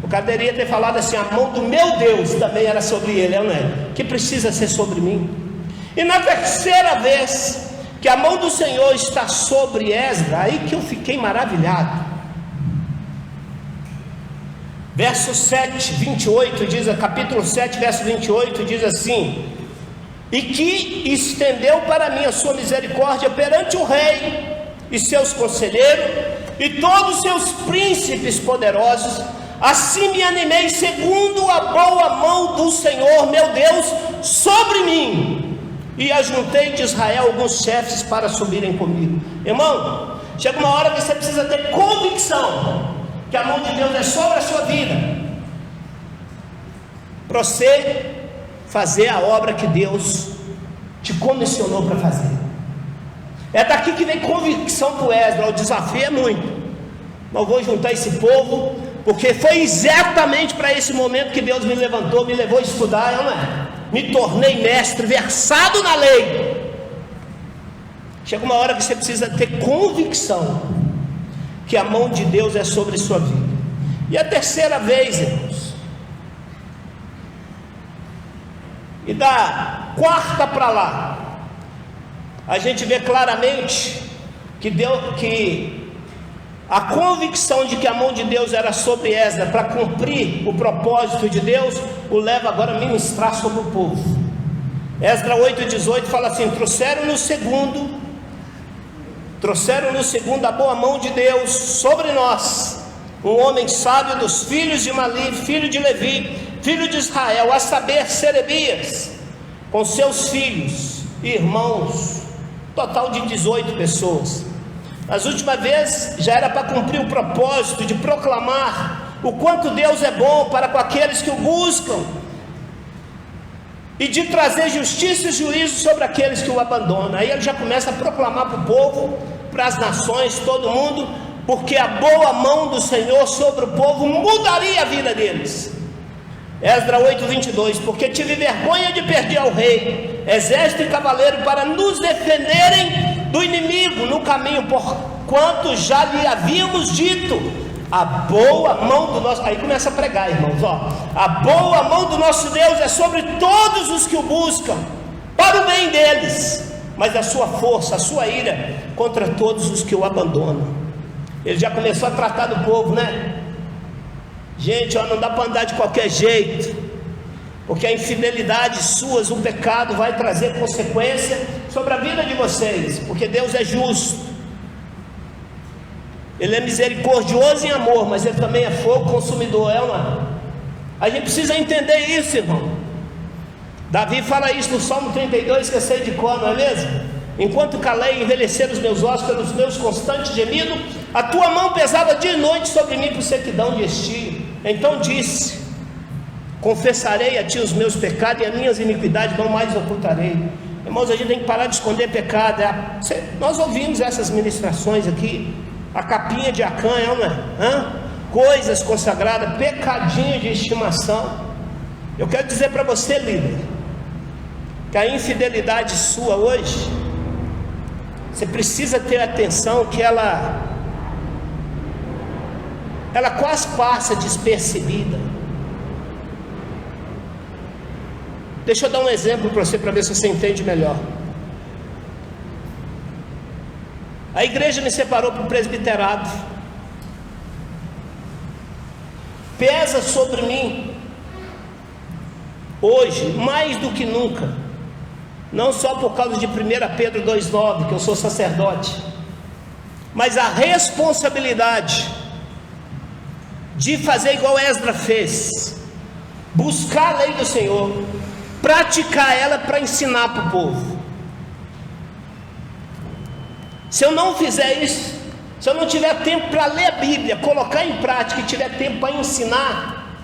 O cara deveria ter falado assim: a mão do meu Deus também era sobre ele, não é? Que precisa ser sobre mim. E na terceira vez que a mão do Senhor está sobre Esdras, aí que eu fiquei maravilhado. Verso 7, 28 diz, capítulo 7, verso 28 diz assim: e que estendeu para mim a sua misericórdia perante o rei e seus conselheiros e todos os seus príncipes poderosos. Assim me animei segundo a boa mão do Senhor meu Deus sobre mim, e ajuntei de Israel alguns chefes para subirem comigo. Irmão, chega uma hora que você precisa ter convicção que a mão de Deus é sobre a sua vida, para você fazer a obra que Deus te comissionou para fazer. É daqui que vem convicção para o Esdras. O desafio é muito, mas eu vou juntar esse povo, porque foi exatamente para esse momento que Deus me levantou, me levou a estudar, me tornei mestre, versado na lei. Chega uma hora que você precisa ter convicção que a mão de Deus é sobre sua vida. E a terceira vez, irmãos, e da quarta para lá, a gente vê claramente que a convicção de que a mão de Deus era sobre Esdras para cumprir o propósito de Deus, o leva agora a ministrar sobre o povo. Esdras 8,18 fala assim: trouxeram no segundo a boa mão de Deus sobre nós, um homem sábio dos filhos de Mali, filho de Levi, filho de Israel, a saber, Serebias, com seus filhos e irmãos, total de 18 pessoas. Nas últimas vezes já era para cumprir o propósito de proclamar o quanto Deus é bom para com aqueles que o buscam, e de trazer justiça e juízo sobre aqueles que o abandonam. Aí ele já começa a proclamar para o povo, para as nações, todo mundo, porque a boa mão do Senhor sobre o povo mudaria a vida deles. Esdras 8,22, porque tive vergonha de perder ao rei, exército e cavaleiro, para nos defenderem do inimigo no caminho, porquanto já lhe havíamos dito, a boa mão do nosso... Aí começa a pregar, irmãos, a boa mão do nosso Deus é sobre todos os que o buscam, para o bem deles, mas a sua força, a sua ira, contra todos os que o abandonam. Ele já começou a tratar do povo, né? Gente, não dá para andar de qualquer jeito, porque a infidelidade suas, o pecado vai trazer consequência sobre a vida de vocês, porque Deus é justo, Ele é misericordioso em amor, mas Ele também é fogo consumidor, é ou não? A gente precisa entender isso, irmão. Davi fala isso no Salmo 32, que eu sei de cor, não é mesmo? Enquanto calei e envelheceram os meus ossos pelos meus constantes gemidos, a tua mão pesava dia e noite sobre mim por sequidão de estio. Então disse: confessarei a ti os meus pecados, e as minhas iniquidades não mais ocultarei. Irmãos, a gente tem que parar de esconder pecado. Nós ouvimos essas ministrações aqui, a capinha de Acã, coisas consagradas, pecadinho de estimação. Eu quero dizer para você, líder, que a infidelidade sua hoje, você precisa ter atenção que ela quase passa despercebida. Deixa eu dar um exemplo para você, para ver se você entende melhor. A igreja me separou para o presbiterado. Pesa sobre mim hoje, mais do que nunca, não só por causa de 1 Pedro 2,9, que eu sou sacerdote, mas a responsabilidade de fazer igual Esdras fez, buscar a lei do Senhor, praticar ela para ensinar para o povo. Se eu não fizer isso, se eu não tiver tempo para ler a Bíblia, colocar em prática, e tiver tempo para ensinar,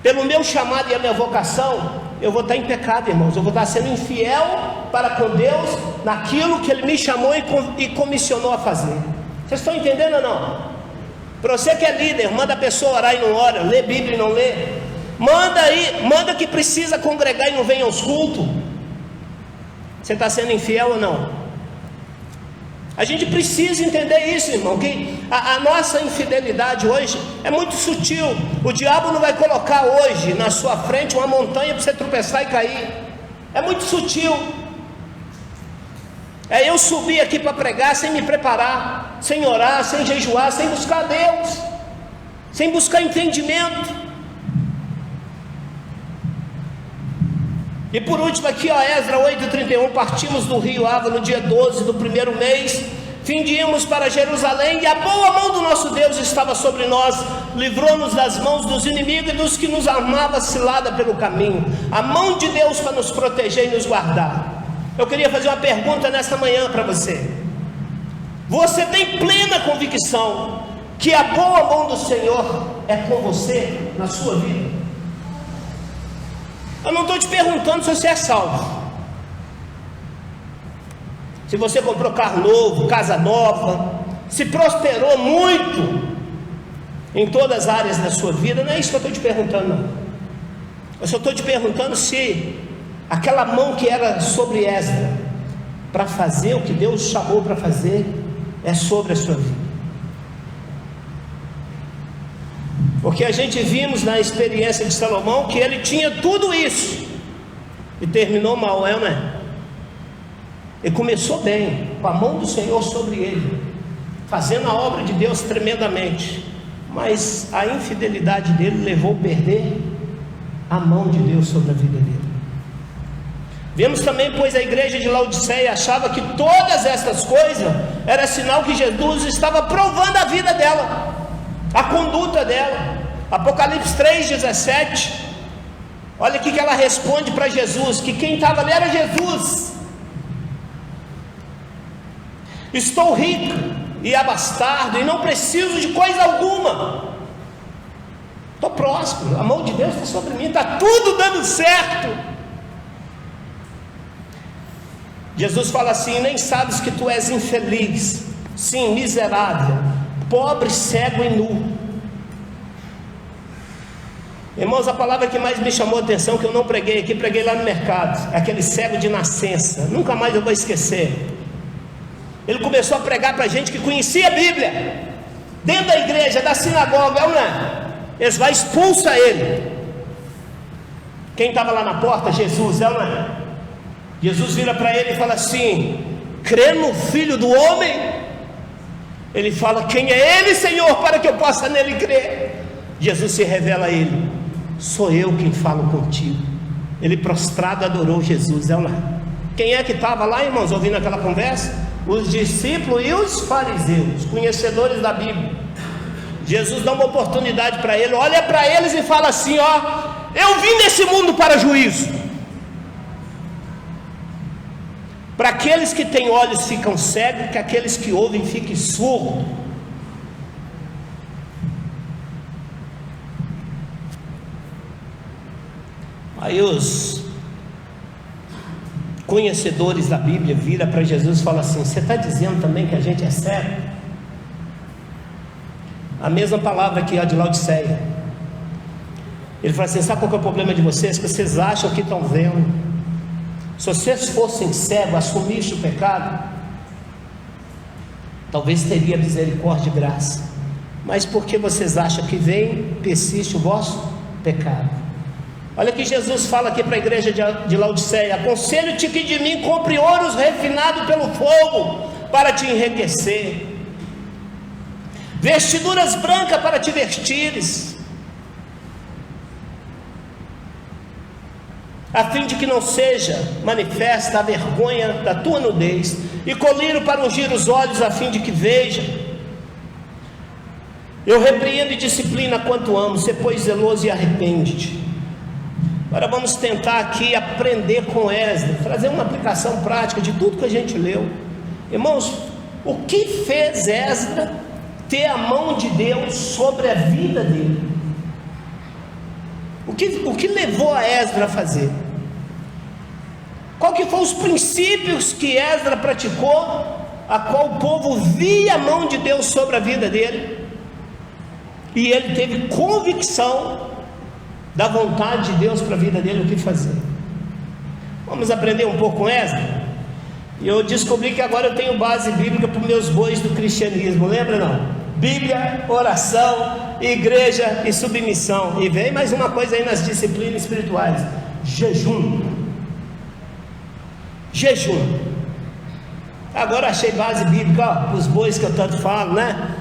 pelo meu chamado e a minha vocação, eu vou estar em pecado, irmãos. Eu vou estar sendo infiel para com Deus naquilo que Ele me chamou e comissionou a fazer. Vocês estão entendendo ou não? Para você que é líder, manda a pessoa orar e não ora, lê Bíblia e não lê, manda que precisa congregar e não vem aos cultos. Você está sendo infiel ou não? A gente precisa entender isso, irmão, que a nossa infidelidade hoje é muito sutil. O diabo não vai colocar hoje na sua frente uma montanha para você tropeçar e cair. É muito sutil. É eu subir aqui para pregar sem me preparar, sem orar, sem jejuar, sem buscar Deus, sem buscar entendimento. E por último aqui, Esdras 8,31, partimos do rio Ava no dia 12 do primeiro mês, findíamos para Jerusalém, e a boa mão do nosso Deus estava sobre nós, livrou-nos das mãos dos inimigos e dos que nos armavam cilada pelo caminho. A mão de Deus para nos proteger e nos guardar. Eu queria fazer uma pergunta nesta manhã para você. Você tem plena convicção que a boa mão do Senhor é com você na sua vida? Eu não estou te perguntando se você é salvo, se você comprou carro novo, casa nova, se prosperou muito em todas as áreas da sua vida. Não é isso que eu estou te perguntando, não. Eu só estou te perguntando se aquela mão que era sobre Esdras para fazer o que Deus chamou para fazer, é sobre a sua vida. Porque a gente vimos na experiência de Salomão que ele tinha tudo isso e terminou mal, não é? Ele começou bem, com a mão do Senhor sobre ele, fazendo a obra de Deus tremendamente, mas a infidelidade dele levou a perder a mão de Deus sobre a vida dele. Vemos também, pois a igreja de Laodiceia achava que todas essas coisas era sinal que Jesus estava provando a vida dela, a conduta dela. Apocalipse 3,17, olha o que ela responde para Jesus, que quem estava ali era Jesus. Estou rico e abastado e não preciso de coisa alguma, estou próspero, a mão de Deus está sobre mim, está tudo dando certo. Jesus fala assim: nem sabes que tu és infeliz, sim, miserável, pobre, cego e nu. Irmãos, a palavra que mais me chamou a atenção, que eu não preguei aqui, preguei lá no mercado, é aquele cego de nascença, nunca mais eu vou esquecer. Ele começou a pregar para gente que conhecia a Bíblia, dentro da igreja, da sinagoga, não é? Eles vão expulsar ele. Quem estava lá na porta? Jesus, não é? Jesus vira para ele e fala assim: crê no Filho do Homem? Ele fala: quem é ele, Senhor, para que eu possa nele crer? Jesus se revela a ele: sou eu quem falo contigo. Ele prostrado adorou Jesus, não é? Quem é que estava lá, irmãos, ouvindo aquela conversa? Os discípulos e os fariseus, conhecedores da Bíblia. Jesus dá uma oportunidade para ele, olha para eles e fala assim: ó, eu vim nesse mundo para juízo. Para aqueles que têm olhos ficam cegos, que aqueles que ouvem fiquem surdos. Aí os conhecedores da Bíblia viram para Jesus e falam assim: você está dizendo também que a gente é cego? A mesma palavra que a de Laodiceia. Ele fala assim: sabe qual que é o problema de vocês? Que vocês acham que estão vendo. Se vocês fossem cegos, assumissem o pecado, talvez teria misericórdia e graça. Mas porque vocês acham que vem, persiste o vosso pecado. Olha que Jesus fala aqui para a igreja de Laodiceia: aconselho-te que de mim compre ouros refinado pelo fogo, para te enriquecer, vestiduras brancas para te vestires, a fim de que não seja manifesta a vergonha da tua nudez, e colírio para ungir os olhos, a fim de que veja. Eu repreendo e disciplina quanto amo, sê pois zeloso e arrepende-te. Agora vamos tentar aqui aprender com Esdras, trazer uma aplicação prática de tudo que a gente leu. Irmãos, o que fez Esdras ter a mão de Deus sobre a vida dele? O que levou a Esdras a fazer? Qual que foram os princípios que Esdras praticou, a qual o povo via a mão de Deus sobre a vida dele, e ele teve convicção da vontade de Deus para a vida dele, o que fazer? Vamos aprender um pouco com Esdras? E eu descobri que agora eu tenho base bíblica para os meus bois do cristianismo, lembra não? Bíblia, oração, igreja e submissão. E vem mais uma coisa aí nas disciplinas espirituais: jejum. Jejum. Agora achei base bíblica para os bois que eu tanto falo, né?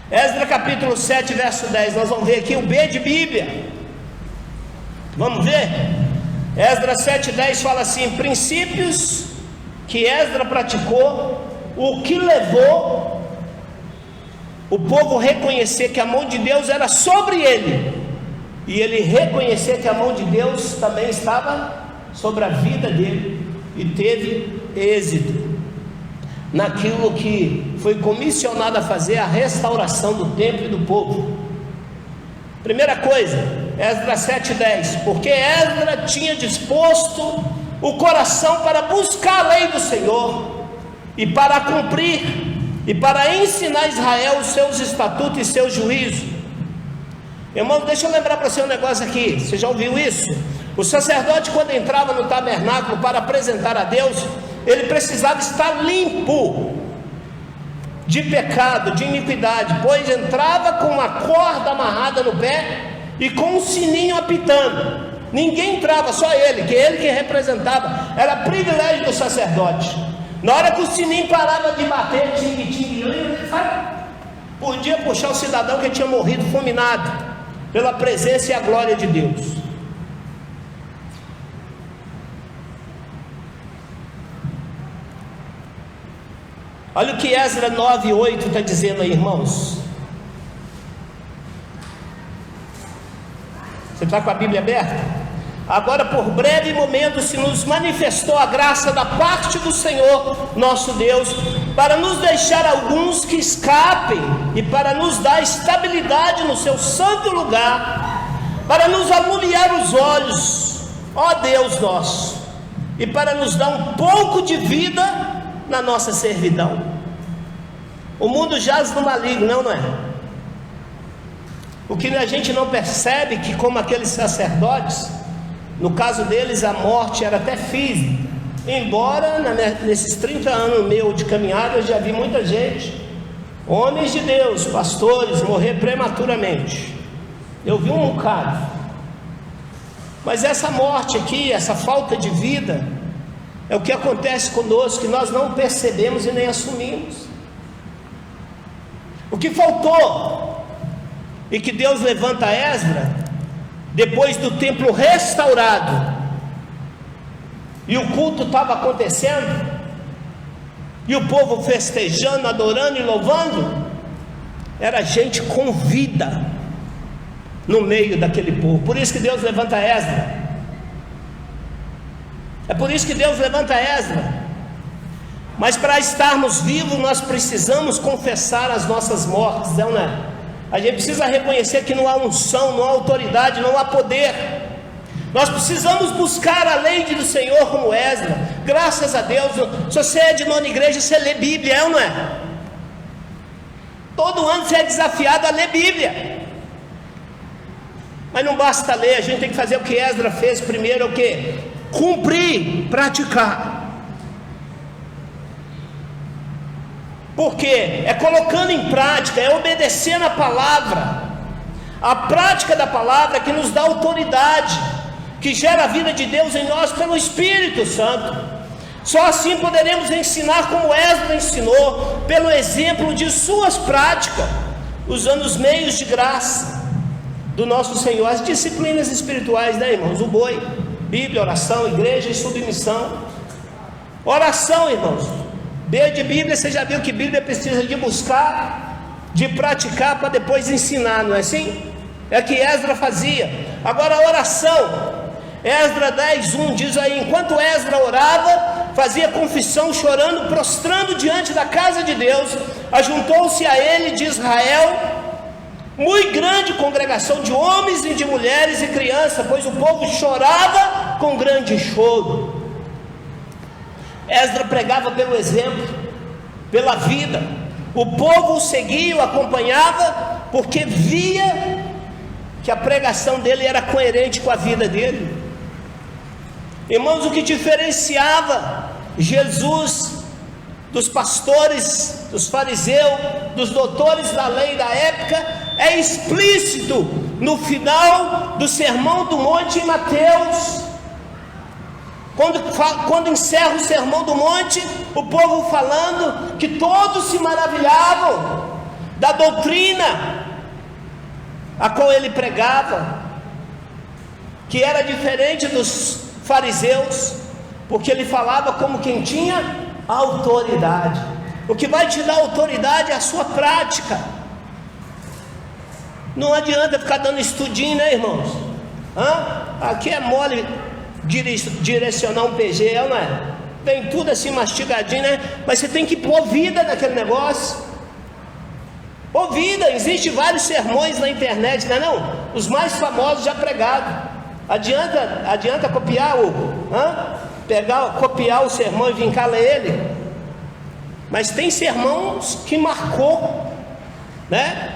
Esdras capítulo 7, verso 10. Nós vamos ver aqui o B de Bíblia. Vamos ver? Esdras 7, 10 fala assim: princípios que Esdras praticou, o que levou o povo reconhecer que a mão de Deus era sobre ele, e ele reconhecer que a mão de Deus também estava sobre a vida dele, e teve êxito naquilo que foi comissionado a fazer, a restauração do templo e do povo. Primeira coisa, Esdras 7:10, porque Esdras tinha disposto o coração para buscar a lei do Senhor, e para cumprir, e para ensinar a Israel os seus estatutos e seus juízos. Irmão, deixa eu lembrar para você um negócio aqui, você já ouviu isso? O sacerdote, quando entrava no tabernáculo para apresentar a Deus, ele precisava estar limpo de pecado, de iniquidade, pois entrava com uma corda amarrada no pé e com um sininho apitando. Ninguém entrava, só ele que representava. Era privilégio do sacerdote. Na hora que o sininho parava de bater, ele podia puxar o cidadão que tinha morrido fulminado pela presença e a glória de Deus. Olha o que Esdras 9:8 está dizendo aí, irmãos. Você está com a Bíblia aberta? Agora, por breve momento, se nos manifestou a graça da parte do Senhor, nosso Deus, para nos deixar alguns que escapem e para nos dar estabilidade no seu santo lugar, para nos alumiar os olhos, ó Deus nosso, e para nos dar um pouco de vida na nossa servidão. O mundo jaz no maligno, não é? O que a gente não percebe, que como aqueles sacerdotes, no caso deles a morte era até física, embora nesses 30 anos meu de caminhada eu já vi muita gente, homens de Deus, pastores, morrer prematuramente. Eu vi um bocado. Mas essa morte aqui, essa falta de vida, é o que acontece conosco, que nós não percebemos e nem assumimos. O que faltou, e que Deus levanta Esdras, depois do templo restaurado, e o culto estava acontecendo, e o povo festejando, adorando e louvando, era gente com vida no meio daquele povo. Por isso que Deus levanta Esdras. É por isso que Deus levanta Esdras. Mas para estarmos vivos, nós precisamos confessar as nossas mortes, não é? A gente precisa reconhecer que não há unção, não há autoridade, não há poder. Nós precisamos buscar a lei do Senhor como Esdras. Graças a Deus, se você é de nona igreja, você lê Bíblia, não é? Todo ano você é desafiado a ler Bíblia. Mas não basta ler, a gente tem que fazer o que Esdras fez primeiro, é o quê? Cumprir, praticar. Porque é colocando em prática, é obedecendo a palavra. A prática da palavra que nos dá autoridade, que gera a vida de Deus em nós pelo Espírito Santo. Só assim poderemos ensinar como Esdras ensinou, pelo exemplo de suas práticas, usando os meios de graça do nosso Senhor, as disciplinas espirituais, né, irmãos? O boi, Bíblia, oração, igreja e submissão. Oração, irmãos. B de Bíblia, você já viu que Bíblia precisa de buscar, de praticar para depois ensinar, não é assim? É o que Esdras fazia. Agora a oração, Esdras 10:1 diz aí: enquanto Esdras orava, fazia confissão, chorando, prostrando diante da casa de Deus, ajuntou-se a ele de Israel muito grande congregação de homens e de mulheres e crianças, pois o povo chorava com grande choro. Esdras pregava pelo exemplo, pela vida. O povo o seguia, o acompanhava, porque via que a pregação dele era coerente com a vida dele. Irmãos, o que diferenciava Jesus dos pastores, dos fariseus, dos doutores da lei da época, é explícito no final do Sermão do Monte em Mateus. Quando encerra o Sermão do Monte, o povo falando que todos se maravilhavam da doutrina a qual ele pregava, que era diferente dos fariseus, porque ele falava como quem tinha autoridade. O que vai te dar autoridade é a sua prática. Não adianta ficar dando estudinho, né, irmãos? Aqui é mole direcionar um PG, não é? Tem tudo assim mastigadinho, né? Mas você tem que pôr vida naquele negócio. Pôr vida. Existem vários sermões na internet, não é não? Os mais famosos já pregados. Adianta copiar copiar o sermão e vir cá ler ele? Mas tem sermões que marcou, né?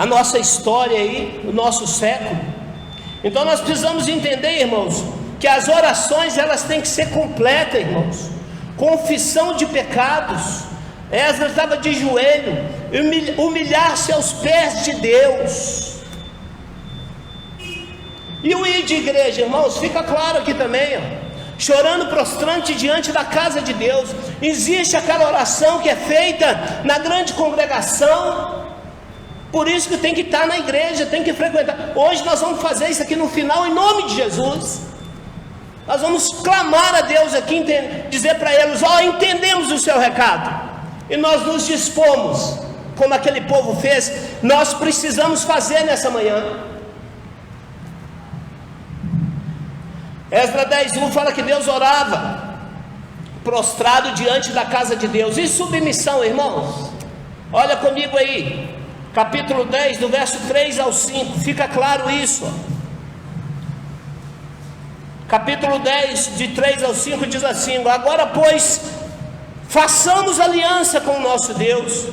a nossa história aí, o nosso século. Então nós precisamos entender, irmãos, que as orações elas têm que ser completas, irmãos. Confissão de pecados. Esdras estava de joelho, humilhar-se aos pés de Deus. E o ir de igreja, irmãos, fica claro aqui também, chorando prostrante diante da casa de Deus. Existe aquela oração que é feita na grande congregação, por isso que tem que estar na igreja, tem que frequentar. Hoje nós vamos fazer isso aqui no final, em nome de Jesus. Nós vamos clamar a Deus aqui, dizer para eles: entendemos o seu recado, e nós nos dispomos, como aquele povo fez. Nós precisamos fazer nessa manhã. Esdras 10:1 fala que Deus orava prostrado diante da casa de Deus. E submissão, irmãos, olha comigo aí, capítulo 10, do verso 3 ao 5, fica claro isso. Capítulo 10, de 3 ao 5 diz assim: agora pois, façamos aliança com o nosso Deus,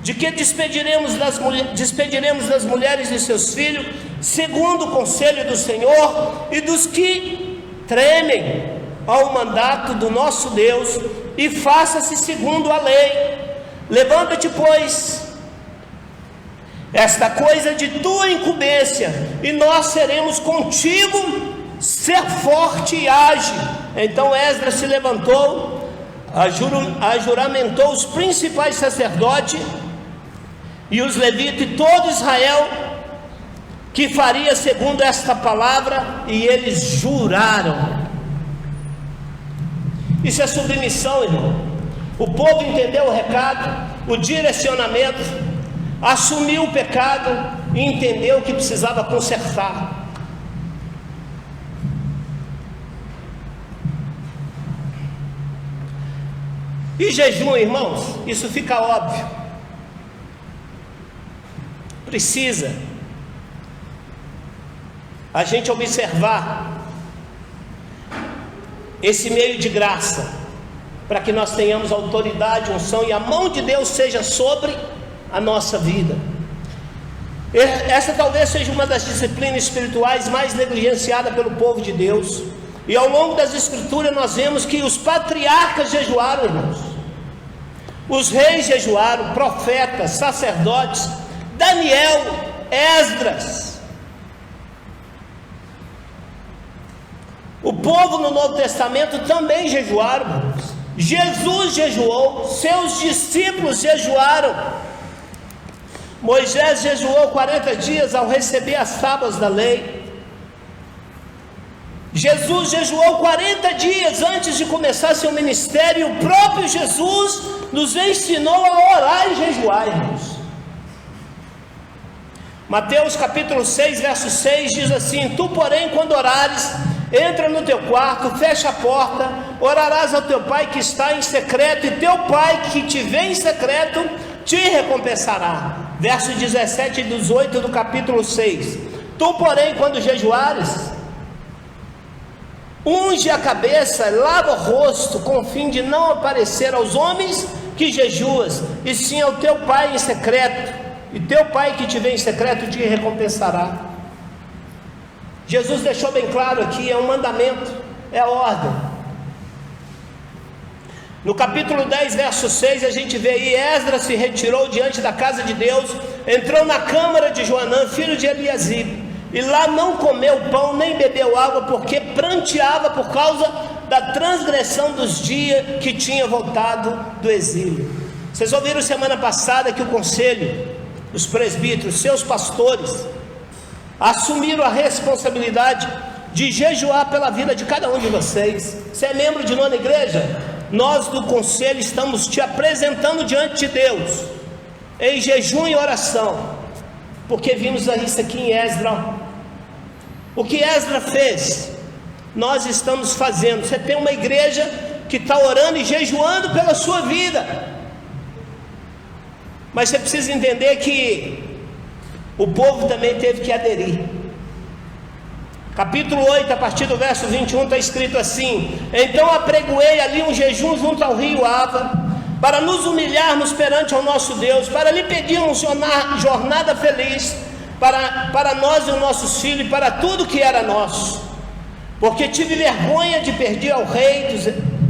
de que despediremos das mulheres de seus filhos, segundo o conselho do Senhor, e dos que tremem ao mandato do nosso Deus, e faça-se segundo a lei. Levanta-te, pois, esta coisa de tua incumbência, e nós seremos contigo. Ser forte e age. Então Esdras se levantou, ajuramentou os principais sacerdotes e os levitas e todo Israel, que faria segundo esta palavra, e eles juraram. Isso é submissão, irmão. O povo entendeu o recado, o direcionamento, assumiu o pecado e entendeu que precisava consertar. E jejum, irmãos, isso fica óbvio. Precisa a gente observar esse meio de graça, para que nós tenhamos autoridade, unção, e a mão de Deus seja sobre a nossa vida. Essa talvez seja uma das disciplinas espirituais mais negligenciadas pelo povo de Deus. E ao longo das escrituras nós vemos que os patriarcas jejuaram, irmãos. Os reis jejuaram, profetas, sacerdotes, Daniel, Esdras. O povo no Novo Testamento também jejuaram, irmãos. Jesus jejuou, seus discípulos jejuaram. Moisés jejuou 40 dias ao receber as tábuas da lei. Jesus jejuou 40 dias antes de começar seu ministério. E o próprio Jesus nos ensinou a orar e jejuar, irmãos. Mateus capítulo 6, verso 6 diz assim: tu, porém, quando orares, entra no teu quarto, fecha a porta, orarás ao teu pai que está em secreto, e teu pai que te vê em secreto te recompensará. Verso 17 e 18 do capítulo 6. Tu, porém, quando jejuares, unge a cabeça, lava o rosto, com o fim de não aparecer aos homens que jejuas, e sim ao teu pai em secreto, e teu pai que te vê em secreto te recompensará. Jesus deixou bem claro aqui, é um mandamento, é a ordem. No capítulo 10, verso 6, a gente vê aí: Esdras se retirou diante da casa de Deus, entrou na câmara de Joanã, filho de Eliasibe, e lá não comeu pão, nem bebeu água, porque pranteava por causa da transgressão dos dias que tinha voltado do exílio. Vocês ouviram semana passada que o conselho, os presbíteros, seus pastores, assumiram a responsabilidade de jejuar pela vida de cada um de vocês. Você é membro de nona igreja? Nós do conselho estamos te apresentando diante de Deus, em jejum e oração, porque vimos isso aqui em Esdras. O que Esdras fez, nós estamos fazendo. Você tem uma igreja que está orando e jejuando pela sua vida, mas você precisa entender que o povo também teve que aderir. Capítulo 8, a partir do verso 21, está escrito assim: então apregoei ali um jejum junto ao rio Ava, para nos humilharmos perante o nosso Deus, para lhe pedirmos jornada feliz para nós e os nossos filhos, e para tudo que era nosso, porque tive vergonha de perder ao rei dos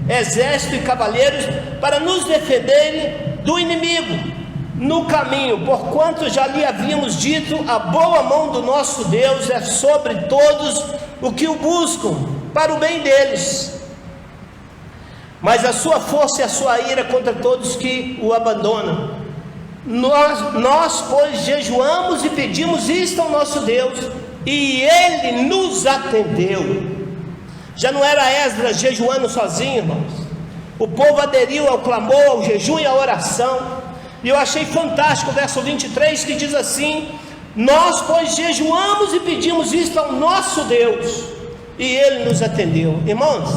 exércitos e cavaleiros, para nos defenderem do inimigo no caminho, porquanto já lhe havíamos dito: a boa mão do nosso Deus é sobre todos o que o buscam, para o bem deles, mas a sua força e a sua ira contra todos que o abandonam. Nós, pois, jejuamos e pedimos isto ao nosso Deus, e Ele nos atendeu. Já não era Esdras jejuando sozinho, irmãos. O povo aderiu ao clamor, ao jejum e à oração. E eu achei fantástico o verso 23, que diz assim: nós, pois, jejuamos e pedimos isto ao nosso Deus, e Ele nos atendeu. Irmãos,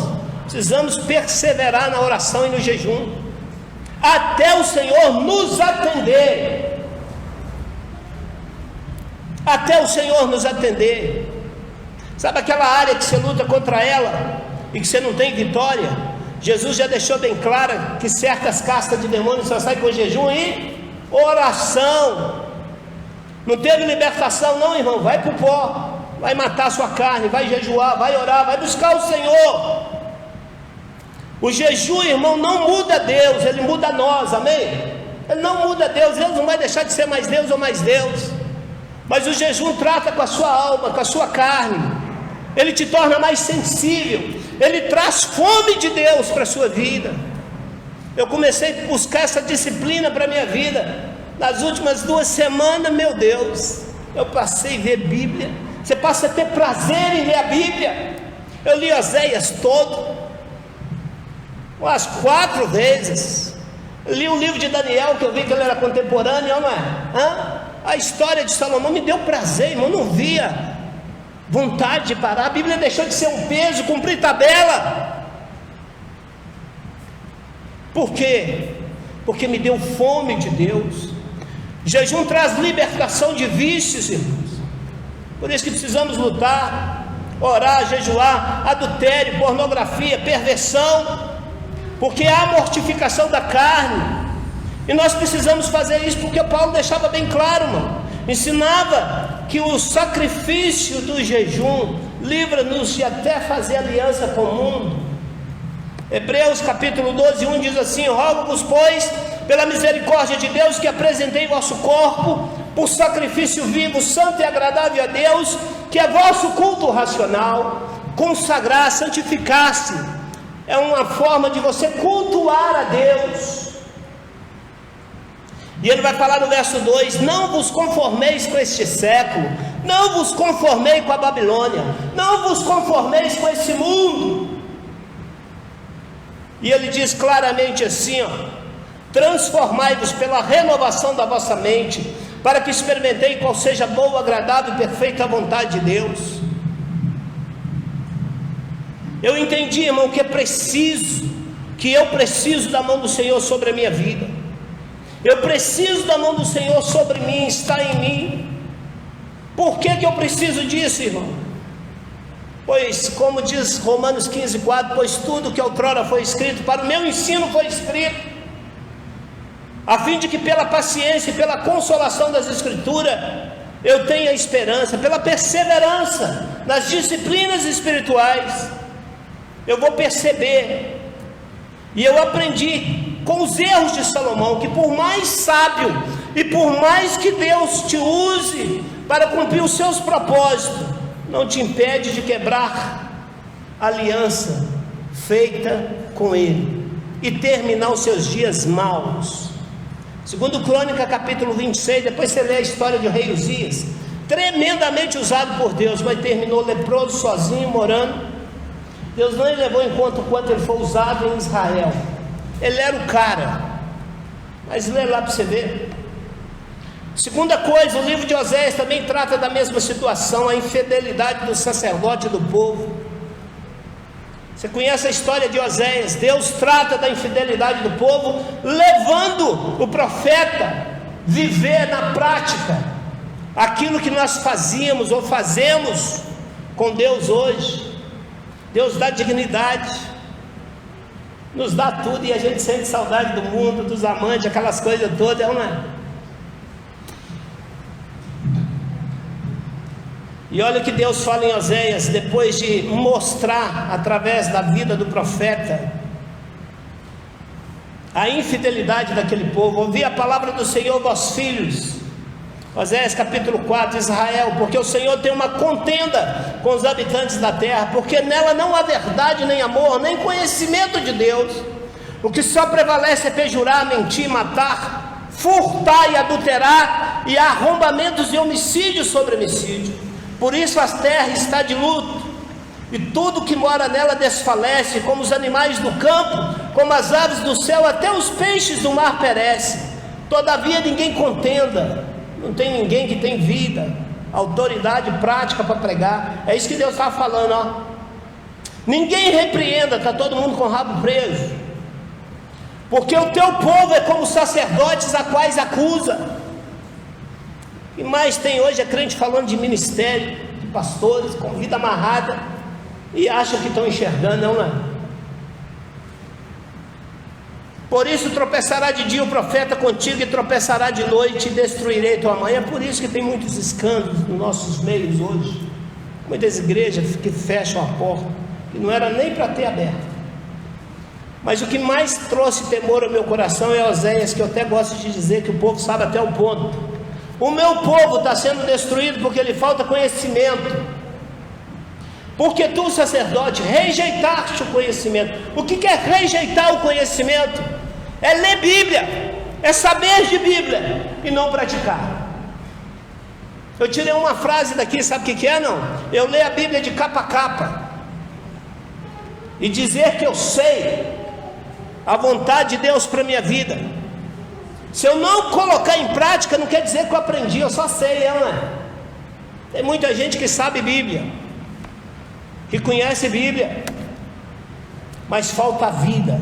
precisamos perseverar na oração e no jejum, até o Senhor nos atender. Até o Senhor nos atender. Sabe aquela área que você luta contra ela e que você não tem vitória? Jesus já deixou bem claro que certas castas de demônios só saem com jejum e oração. Não teve libertação não, irmão? Vai para o pó, vai matar a sua carne, vai jejuar, vai orar, vai buscar o Senhor. O jejum, irmão, não muda Deus, ele muda nós, amém? Ele não muda Deus, Deus não vai deixar de ser mais Deus ou mais Deus, mas o jejum trata com a sua alma, com a sua carne, ele te torna mais sensível, ele traz fome de Deus para a sua vida. Eu comecei a buscar essa disciplina para a minha vida, nas últimas 2 semanas, meu Deus, eu passei a ver Bíblia. Você passa a ter prazer em ler a Bíblia. Eu li Oséias todo, umas 4 vezes. Li o livro de Daniel, que eu vi que ele era contemporâneo, não é? A história de Salomão me deu prazer, irmão. Eu não via vontade de parar. A Bíblia deixou de ser um peso, cumprir tabela. Por quê? Porque me deu fome de Deus. Jejum traz libertação de vícios, irmãos. Por isso que precisamos lutar, orar, jejuar, adultério, pornografia, perversão, porque há mortificação da carne, e nós precisamos fazer isso, porque Paulo deixava bem claro, mano, ensinava que o sacrifício do jejum livra-nos de até fazer aliança com o mundo. Hebreus capítulo 12, 1 diz assim: rogo-vos, pois, pela misericórdia de Deus, que apresentei vosso corpo por sacrifício vivo, santo e agradável a Deus, que é vosso culto racional. Consagrar, santificar-se, é uma forma de você cultuar a Deus. E ele vai falar no verso 2: não vos conformeis com este século, não vos conformei com a Babilônia, não vos conformeis com esse mundo. E ele diz claramente assim, transformai-vos pela renovação da vossa mente, para que experimentei qual seja boa, agradável e perfeita a vontade de Deus. Eu entendi, irmão, que eu preciso da mão do Senhor sobre a minha vida. Eu preciso da mão do Senhor sobre mim, está em mim. Por que eu preciso disso, irmão? Pois, como diz Romanos 15:4, pois tudo que outrora foi escrito, para o meu ensino foi escrito, a fim de que pela paciência e pela consolação das Escrituras, eu tenha esperança, pela perseverança nas disciplinas espirituais, eu vou perceber. E eu aprendi com os erros de Salomão, que por mais sábio e por mais que Deus te use para cumprir os seus propósitos, não te impede de quebrar a aliança feita com Ele e terminar os seus dias maus. Segundo Crônica capítulo 26, depois você lê a história de rei Uzias, tremendamente usado por Deus, mas terminou leproso, sozinho, morando. Deus não levou em conta o quanto ele foi usado em Israel. Ele era o cara, mas lê lá para você ver. Segunda coisa, o livro de Oséias também trata da mesma situação, a infidelidade do sacerdote e do povo. Você conhece a história de Oséias? Deus trata da infidelidade do povo, levando o profeta a viver na prática aquilo que nós fazíamos ou fazemos com Deus hoje. Deus dá dignidade. nos dá tudo e a gente sente saudade do mundo, dos amantes, aquelas coisas todas, não é? E olha o que Deus fala em Oséias, depois de mostrar através da vida do profeta a infidelidade daquele povo. Ouvi a palavra do Senhor, vós filhos. Oséias capítulo 4, Israel, porque o Senhor tem uma contenda com os habitantes da terra, porque nela não há verdade, nem amor, nem conhecimento de Deus. O que só prevalece é perjurar, mentir, matar, furtar e adulterar, e há arrombamentos e homicídio sobre homicídio. Por isso a terra está de luto, e tudo que mora nela desfalece, como os animais do campo, como as aves do céu, até os peixes do mar perecem. Todavia ninguém contenda, não tem ninguém que tem vida, autoridade prática para pregar. É isso que Deus está falando, ó. Ninguém repreenda, está todo mundo com o rabo preso, porque o teu povo é como sacerdotes a quais acusa. E mais tem hoje é crente falando de ministério, de pastores com vida amarrada, e acham que estão enxergando, não é? Por isso tropeçará de dia o profeta contigo, e tropeçará de noite, e destruirei tua mãe. É por isso que tem muitos escândalos nos nossos meios hoje, muitas igrejas que fecham a porta, que não era nem para ter aberto. Mas o que mais trouxe temor ao meu coração é Oséias, que eu até gosto de dizer que o povo sabe até o ponto. O meu povo está sendo destruído porque lhe falta conhecimento, porque tu, sacerdote, rejeitaste o conhecimento. O que é rejeitar o conhecimento? É ler Bíblia, é saber de Bíblia e não praticar. Eu tirei uma frase daqui, sabe o que é? Não, eu leio a Bíblia de capa a capa, e dizer que eu sei a vontade de Deus para a minha vida, se eu não colocar em prática, não quer dizer que eu aprendi, eu só sei, não é? Tem muita gente que sabe Bíblia, que conhece Bíblia, mas falta a vida,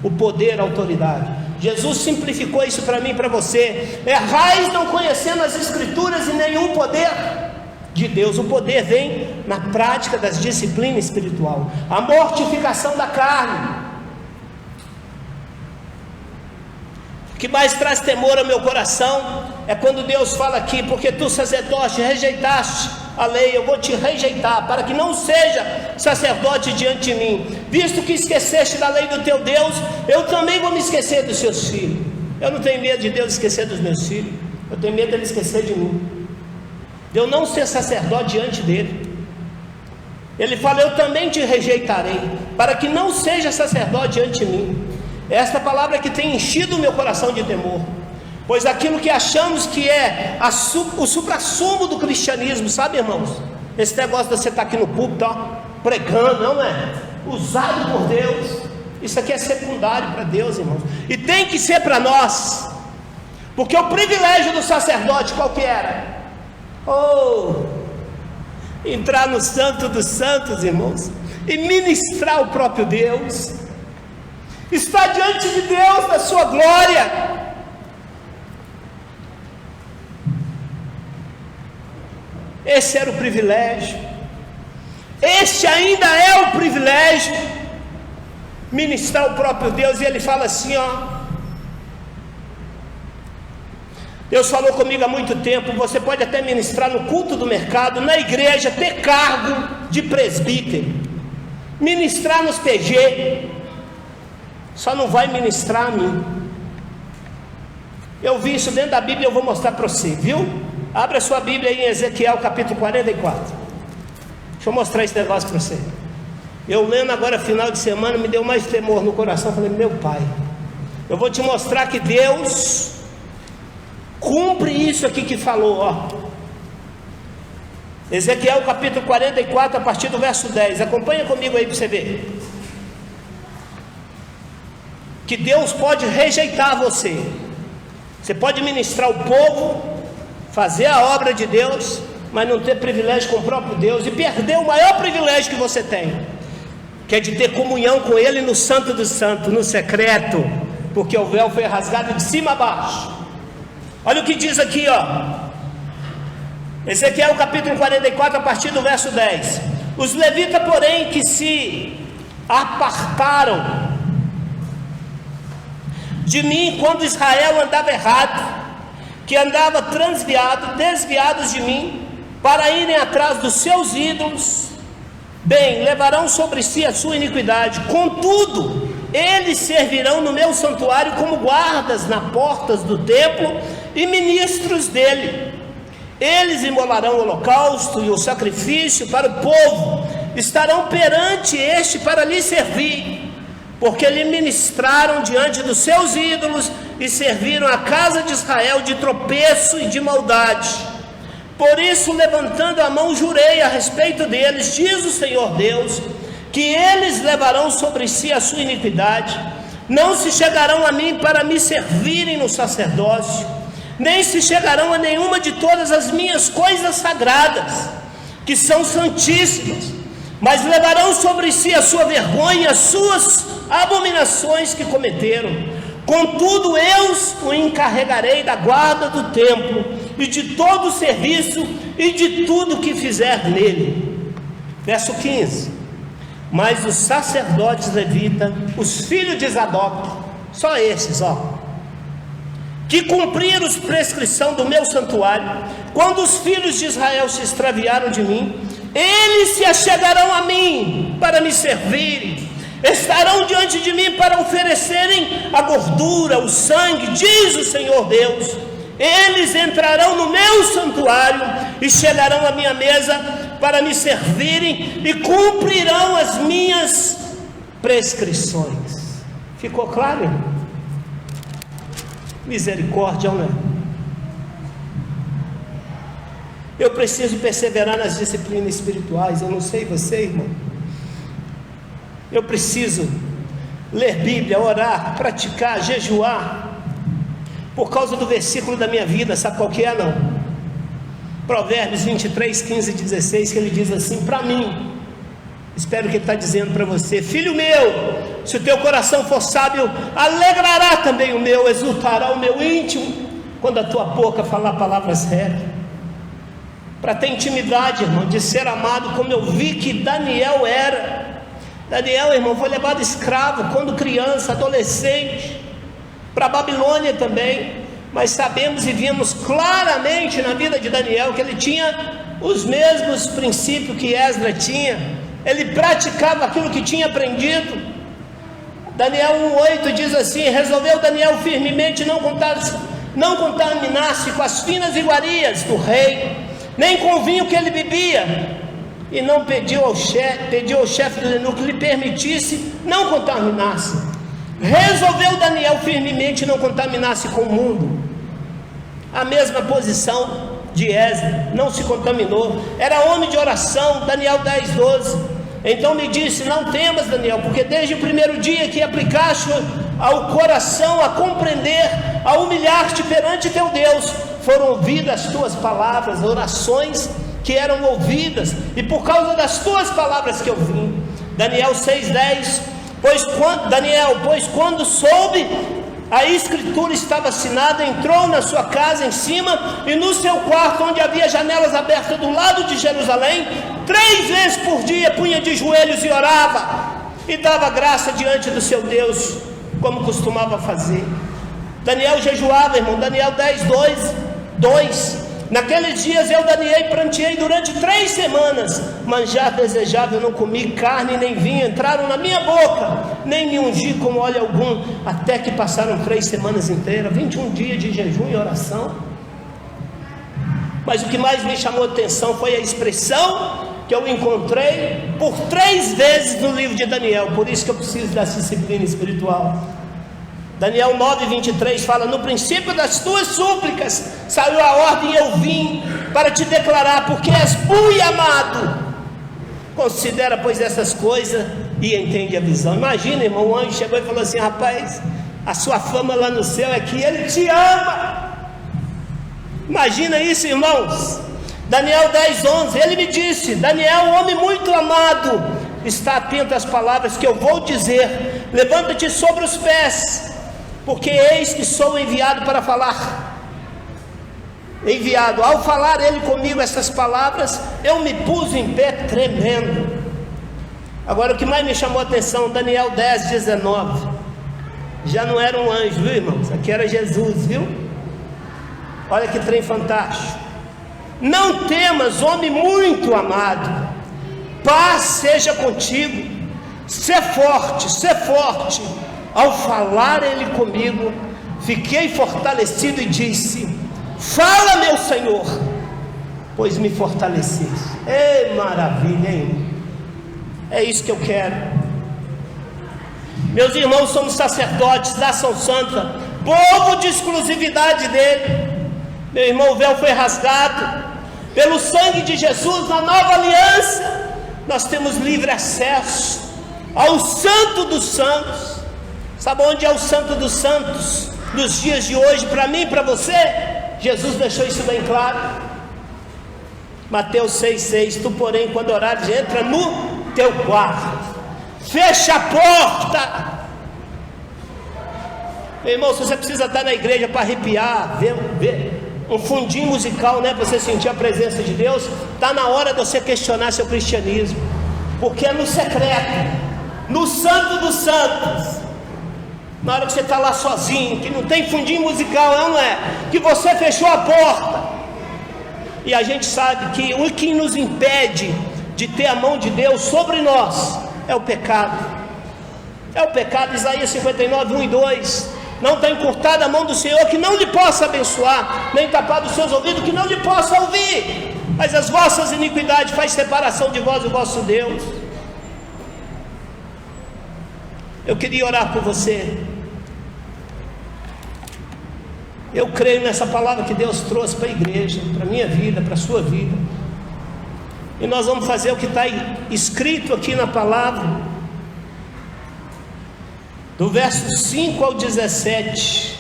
o poder, a autoridade. Jesus simplificou isso para mim e para você. Errais não conhecendo as Escrituras e nenhum poder de Deus. O poder vem na prática das disciplinas espirituais, a mortificação da carne. O que mais traz temor ao meu coração é quando Deus fala aqui, porque tu, sacerdote, rejeitaste a lei, eu vou te rejeitar, para que não seja sacerdote diante de mim. Visto que esqueceste da lei do teu Deus, eu também vou me esquecer dos seus filhos. Eu não tenho medo de Deus esquecer dos meus filhos, eu tenho medo dele esquecer de mim, de eu não ser sacerdote diante dele. Ele fala, eu também te rejeitarei, para que não seja sacerdote diante de mim. Esta palavra que tem enchido o meu coração de temor, pois aquilo que achamos que é o suprassumo do cristianismo, sabe, irmãos? Esse negócio de você estar aqui no púlpito, ó, pregando, não é? Usado por Deus, isso aqui é secundário para Deus, irmãos, e tem que ser para nós, porque o privilégio do sacerdote qual que era? Entrar no santo dos santos, irmãos, e ministrar o próprio Deus, está diante de Deus na sua glória. Esse era o privilégio, este ainda é o privilégio, ministrar o próprio Deus. E ele fala assim, ó, Deus falou comigo há muito tempo, você pode até ministrar no culto do mercado, na igreja, ter cargo de presbítero, ministrar nos PG, só não vai ministrar a mim. Eu vi isso dentro da Bíblia, eu vou mostrar para você, viu? Abra sua Bíblia aí em Ezequiel capítulo 44. Deixa eu mostrar esse negócio para você. Eu lendo agora final de semana, me deu mais temor no coração. Falei, meu pai, eu vou te mostrar que Deus cumpre isso aqui que falou, ó. Ezequiel capítulo 44, a partir do verso 10. Acompanha comigo aí para você ver que Deus pode rejeitar você. Você pode ministrar o povo, fazer a obra de Deus, mas não ter privilégio com o próprio Deus, e perder o maior privilégio que você tem, que é de ter comunhão com Ele no santo dos santos, no secreto, porque o véu foi rasgado de cima a baixo. Olha o que diz aqui, ó, Ezequiel capítulo 44, a partir do verso 10. Os levitas, porém, que se apartaram de mim quando Israel andava errado, que andava desviados de mim, para irem atrás dos seus ídolos. Bem, levarão sobre si a sua iniquidade, contudo, eles servirão no meu santuário como guardas nas portas do templo e ministros dele. Eles imolarão o holocausto e o sacrifício para o povo, estarão perante este para lhe servir, porque lhe ministraram diante dos seus ídolos e serviram a casa de Israel de tropeço e de maldade. Por isso, levantando a mão, jurei a respeito deles, diz o Senhor Deus, que eles levarão sobre si a sua iniquidade, não se chegarão a mim para me servirem no sacerdócio, nem se chegarão a nenhuma de todas as minhas coisas sagradas, que são santíssimas, mas levarão sobre si a sua vergonha e as suas abominações que cometeram. Contudo, eu o encarregarei da guarda do templo e de todo o serviço e de tudo que fizer nele. Verso 15. Mas os sacerdotes levitas, os filhos de Zadok, só esses, que cumpriram a prescrição do meu santuário, quando os filhos de Israel se extraviaram de mim, eles se achegarão a mim para me servirem, estarão diante de mim para oferecerem a gordura, o sangue, diz o Senhor Deus. Eles entrarão no meu santuário e chegarão à minha mesa para me servirem e cumprirão as minhas prescrições. Ficou claro, irmão? Misericórdia, não é? Eu preciso perseverar nas disciplinas espirituais. Eu não sei você, irmão. Eu preciso ler Bíblia, orar, praticar, jejuar, por causa do versículo da minha vida. Sabe qual que é? Não? Provérbios 23, 15 e 16, que ele diz assim para mim, espero que ele está dizendo para você: filho meu, se o teu coração for sábio, alegrará também o meu, exultará o meu íntimo, quando a tua boca falar palavras retas. Para ter intimidade, irmão, de ser amado, como eu vi que Daniel era. Daniel, irmão, foi levado escravo quando criança, adolescente, para a Babilônia também, mas sabemos e vimos claramente na vida de Daniel que ele tinha os mesmos princípios que Esdras tinha. Ele praticava aquilo que tinha aprendido. Daniel 1,8 diz assim: resolveu Daniel firmemente não contaminar-se com as finas iguarias do rei, nem com o vinho que ele bebia, e não pediu ao chefe do eunuco que lhe permitisse não contaminar-se. Resolveu Daniel firmemente não contaminar-se com o mundo. A mesma posição de Esdras, não se contaminou, era homem de oração. Daniel 10:12. Então me disse: não temas, Daniel, porque desde o primeiro dia que aplicaste ao coração a compreender, a humilhar-te perante teu Deus, foram ouvidas as tuas palavras, orações que eram ouvidas, e por causa das tuas palavras que eu vim. Daniel 6:10. Pois quando soube a escritura estava assinada, entrou na sua casa em cima e no seu quarto, onde havia janelas abertas do lado de Jerusalém, 3 vezes por dia punha de joelhos e orava, e dava graça diante do seu Deus, como costumava fazer. Daniel jejuava, irmão. Daniel 10:2. Naqueles dias eu, Daniel, pranteei durante 3 semanas, mas já desejava, eu não comi carne nem vinho, entraram na minha boca, nem me ungi com óleo algum, até que passaram 3 semanas inteiras, 21 dias de jejum e oração. Mas o que mais me chamou a atenção foi a expressão que eu encontrei por 3 vezes no livro de Daniel. Por isso que eu preciso dessa disciplina espiritual. Daniel 9:23 fala: no princípio das tuas súplicas saiu a ordem e eu vim para te declarar, porque és muito amado. Considera, pois, essas coisas e entende a visão. Imagina, irmão, um anjo chegou e falou assim: rapaz, a sua fama lá no céu é que ele te ama. Imagina isso, irmãos. Daniel 10:11, ele me disse: Daniel, homem muito amado, está atento às palavras que eu vou dizer, levanta-te sobre os pés, porque eis que sou enviado para falar. Enviado. Ao falar ele comigo essas palavras, eu me pus em pé tremendo. Agora o que mais me chamou a atenção, Daniel 10:19, Já não era um anjo, viu, irmãos? Aqui era Jesus, viu? Olha que trem fantástico. Não temas, homem muito amado, paz seja contigo. Sê forte, sê forte. Ao falar ele comigo, fiquei fortalecido e disse: fala, meu Senhor, pois me fortaleceste. Ei, maravilha, hein? É isso que eu quero. Meus irmãos, somos sacerdotes da ação santa, povo de exclusividade dele. Meu irmão, o véu foi rasgado pelo sangue de Jesus. Na nova aliança nós temos livre acesso ao Santo dos Santos. Sabe onde é o Santo dos Santos nos dias de hoje? Para mim e para você, Jesus deixou isso bem claro. Mateus 6,6: tu porém, quando orares, entra no teu quarto, fecha a porta. Meu irmão, se você precisa estar na igreja para arrepiar, ver um fundinho musical, né, para você sentir a presença de Deus, está na hora de você questionar seu cristianismo, porque é no secreto, no Santo dos Santos, na hora que você está lá sozinho, que não tem fundinho musical, não é? Que você fechou a porta. E a gente sabe que o que nos impede de ter a mão de Deus sobre nós é o pecado. É o pecado. Isaías 59, 1 e 2: não está encurtada a mão do Senhor que não lhe possa abençoar, nem tapado os seus ouvidos que não lhe possa ouvir, mas as vossas iniquidades faz separação de vós e o vosso Deus. Eu queria orar por você. Eu creio nessa palavra que Deus trouxe para a igreja, para a minha vida, para a sua vida. E nós vamos fazer o que está escrito aqui na palavra, do verso 5 ao 17.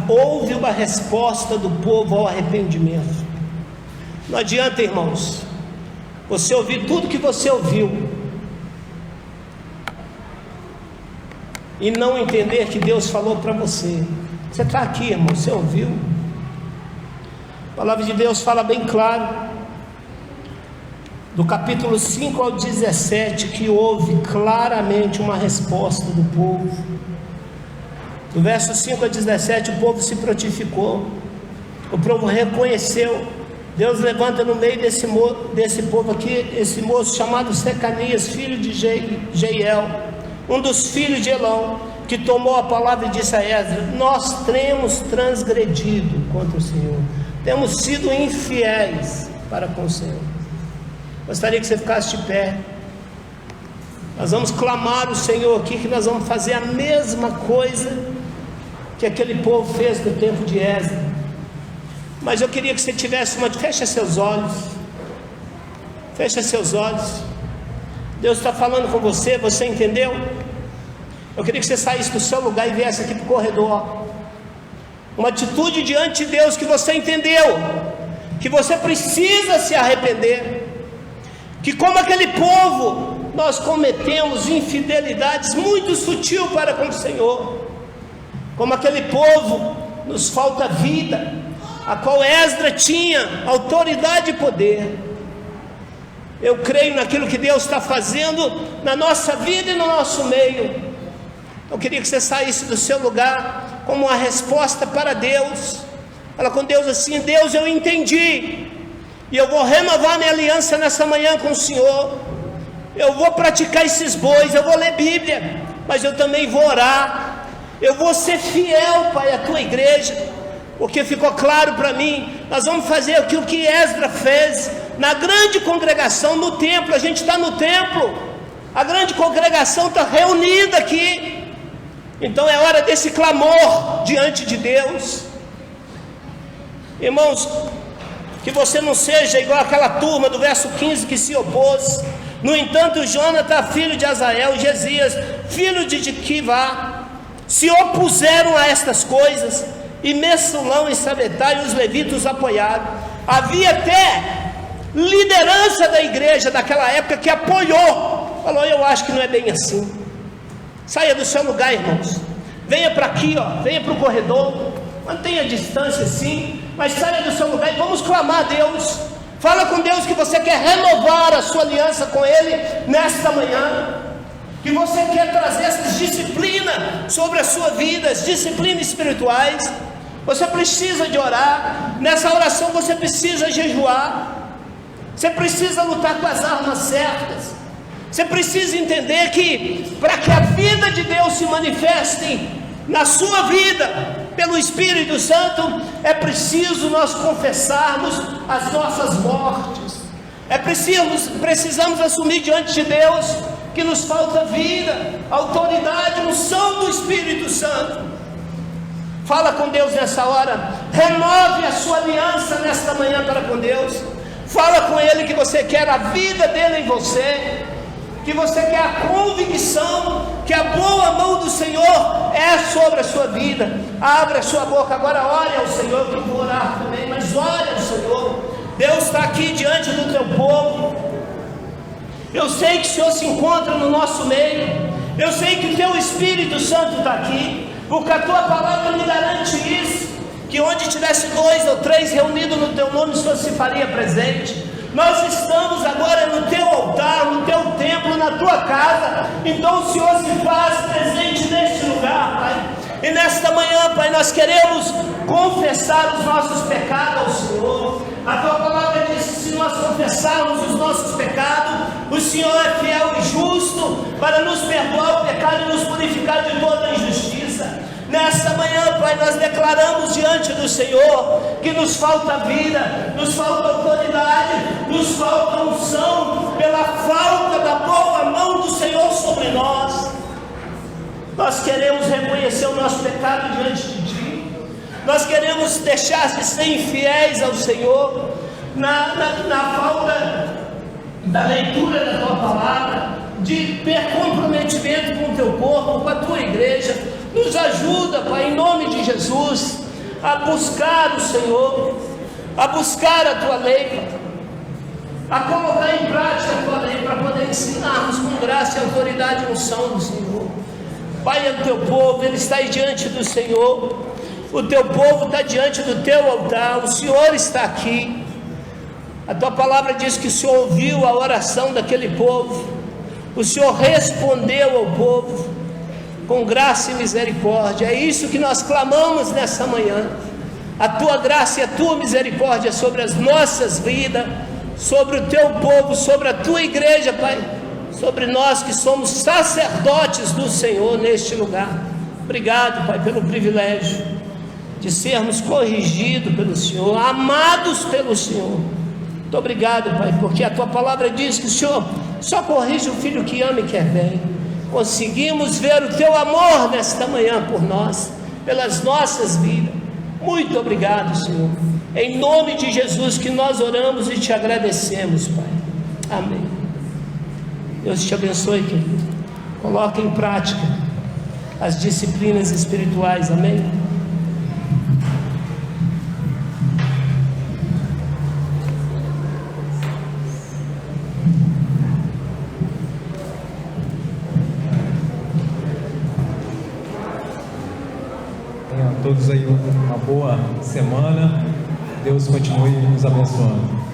Houve uma resposta do povo ao arrependimento. Não adianta, irmãos, você ouvir tudo que você ouviu e não entender que Deus falou para você. Você está aqui, irmão, você ouviu? A palavra de Deus fala bem claro, do capítulo 5 ao 17, que houve claramente uma resposta do povo. Do verso 5 a 17, o povo se prontificou, o povo reconheceu. Deus levanta no meio desse povo aqui, esse moço chamado Secanias, filho de Jeiel, um dos filhos de Elão, que tomou a palavra e disse a Esdras: nós temos transgredido contra o Senhor, temos sido infiéis para com o Senhor. Gostaria que você ficasse de pé. Nós vamos clamar o Senhor aqui, que nós vamos fazer a mesma coisa que aquele povo fez no tempo de Esdras. Mas eu queria que você tivesse fecha seus olhos. Fecha seus olhos. Deus está falando com você, você entendeu? Eu queria que você saísse do seu lugar e viesse aqui para o corredor. Uma atitude diante de Deus que você entendeu, que você precisa se arrepender, que como aquele povo, nós cometemos infidelidades muito sutil para com o Senhor. Como aquele povo, nos falta vida, a qual Esdras tinha autoridade e poder. Eu creio naquilo que Deus está fazendo na nossa vida e no nosso meio. Eu queria que você saísse do seu lugar como uma resposta para Deus. Fala com Deus assim: Deus, eu entendi, e eu vou renovar minha aliança nessa manhã com o Senhor. Eu vou praticar esses bois, eu vou ler Bíblia, mas eu também vou orar. Eu vou ser fiel, Pai, à tua igreja, porque ficou claro para mim. Nós vamos fazer aquilo que Esdras fez na grande congregação, no templo. A gente está no templo, a grande congregação está reunida aqui. Então é hora desse clamor diante de Deus. Irmãos, que você não seja igual aquela turma do verso 15 que se opôs. No entanto, Jonathan, filho de Azael, e Gesias, filho de Tiquivá, se opuseram a estas coisas, e Messulão e Sabetai e os levitas apoiaram. Havia até liderança da igreja daquela época que apoiou. Falou: eu acho que não é bem assim. Saia do seu lugar, irmãos. Venha para aqui, venha para o corredor. Mantenha a distância sim, mas saia do seu lugar e vamos clamar a Deus. Fala com Deus que você quer renovar a sua aliança com Ele nesta manhã. que você quer trazer essas disciplinas sobre a sua vida, as disciplinas espirituais, você precisa de orar. Nessa oração você precisa jejuar, você precisa lutar com as armas certas, você precisa entender que para que a vida de Deus se manifeste na sua vida pelo Espírito Santo, é preciso nós confessarmos as nossas mortes. Precisamos assumir diante de Deus que nos falta vida, autoridade, unção do Espírito Santo. Fala com Deus nessa hora, renove a sua aliança nesta manhã para com Deus. Fala com Ele que você quer a vida dele em você, que você quer a convicção que a boa mão do Senhor é sobre a sua vida. Abre a sua boca agora, ore ao Senhor, que eu vou orar também, mas ore ao Senhor. Deus está aqui diante do teu povo. Eu sei que o Senhor se encontra no nosso meio, eu sei que o teu Espírito Santo está aqui, porque a tua palavra me garante isso, que onde tivesse 2 ou 3 reunidos no teu nome, o Senhor se faria presente. Nós estamos agora no teu altar, no teu templo, na tua casa. Então o Senhor se faz presente neste lugar, Pai. E nesta manhã, Pai, nós queremos confessar os nossos pecados ao Senhor. A tua palavra diz que se nós confessarmos os nossos pecados, o Senhor é fiel e justo para nos perdoar o pecado e nos purificar de toda injustiça. Nesta manhã, Pai, nós declaramos diante do Senhor que nos falta vida, nos falta autoridade, nos falta unção, pela falta da boa mão do Senhor sobre nós. Nós queremos reconhecer o nosso pecado diante de Ti, nós queremos deixar de ser infiéis ao Senhor, na falta da leitura da Tua palavra, de ter comprometimento com o Teu corpo, com a Tua igreja. Nos ajuda, Pai, em nome de Jesus, a buscar o Senhor, a buscar a Tua lei, a colocar em prática a Tua lei, para poder ensinarmos com graça e autoridade e unção do Senhor. Pai, é o Teu povo, ele está aí diante do Senhor, o Teu povo está diante do Teu altar, o Senhor está aqui. A Tua palavra diz que o Senhor ouviu a oração daquele povo, o Senhor respondeu ao povo com graça e misericórdia. É isso que nós clamamos nessa manhã, a Tua graça e a Tua misericórdia sobre as nossas vidas, sobre o Teu povo, sobre a Tua igreja, Pai, sobre nós que somos sacerdotes do Senhor neste lugar. Obrigado, Pai, pelo privilégio de sermos corrigidos pelo Senhor, amados pelo Senhor. Muito obrigado, Pai, porque a Tua palavra diz que o Senhor só corrige o filho que ama e quer bem. Conseguimos ver o Teu amor nesta manhã por nós, pelas nossas vidas. Muito obrigado, Senhor. Em nome de Jesus que nós oramos e Te agradecemos, Pai. Amém. Deus te abençoe, querido. Coloque em prática as disciplinas espirituais. Amém. Tenham todos aí uma boa semana. Deus continue nos abençoando.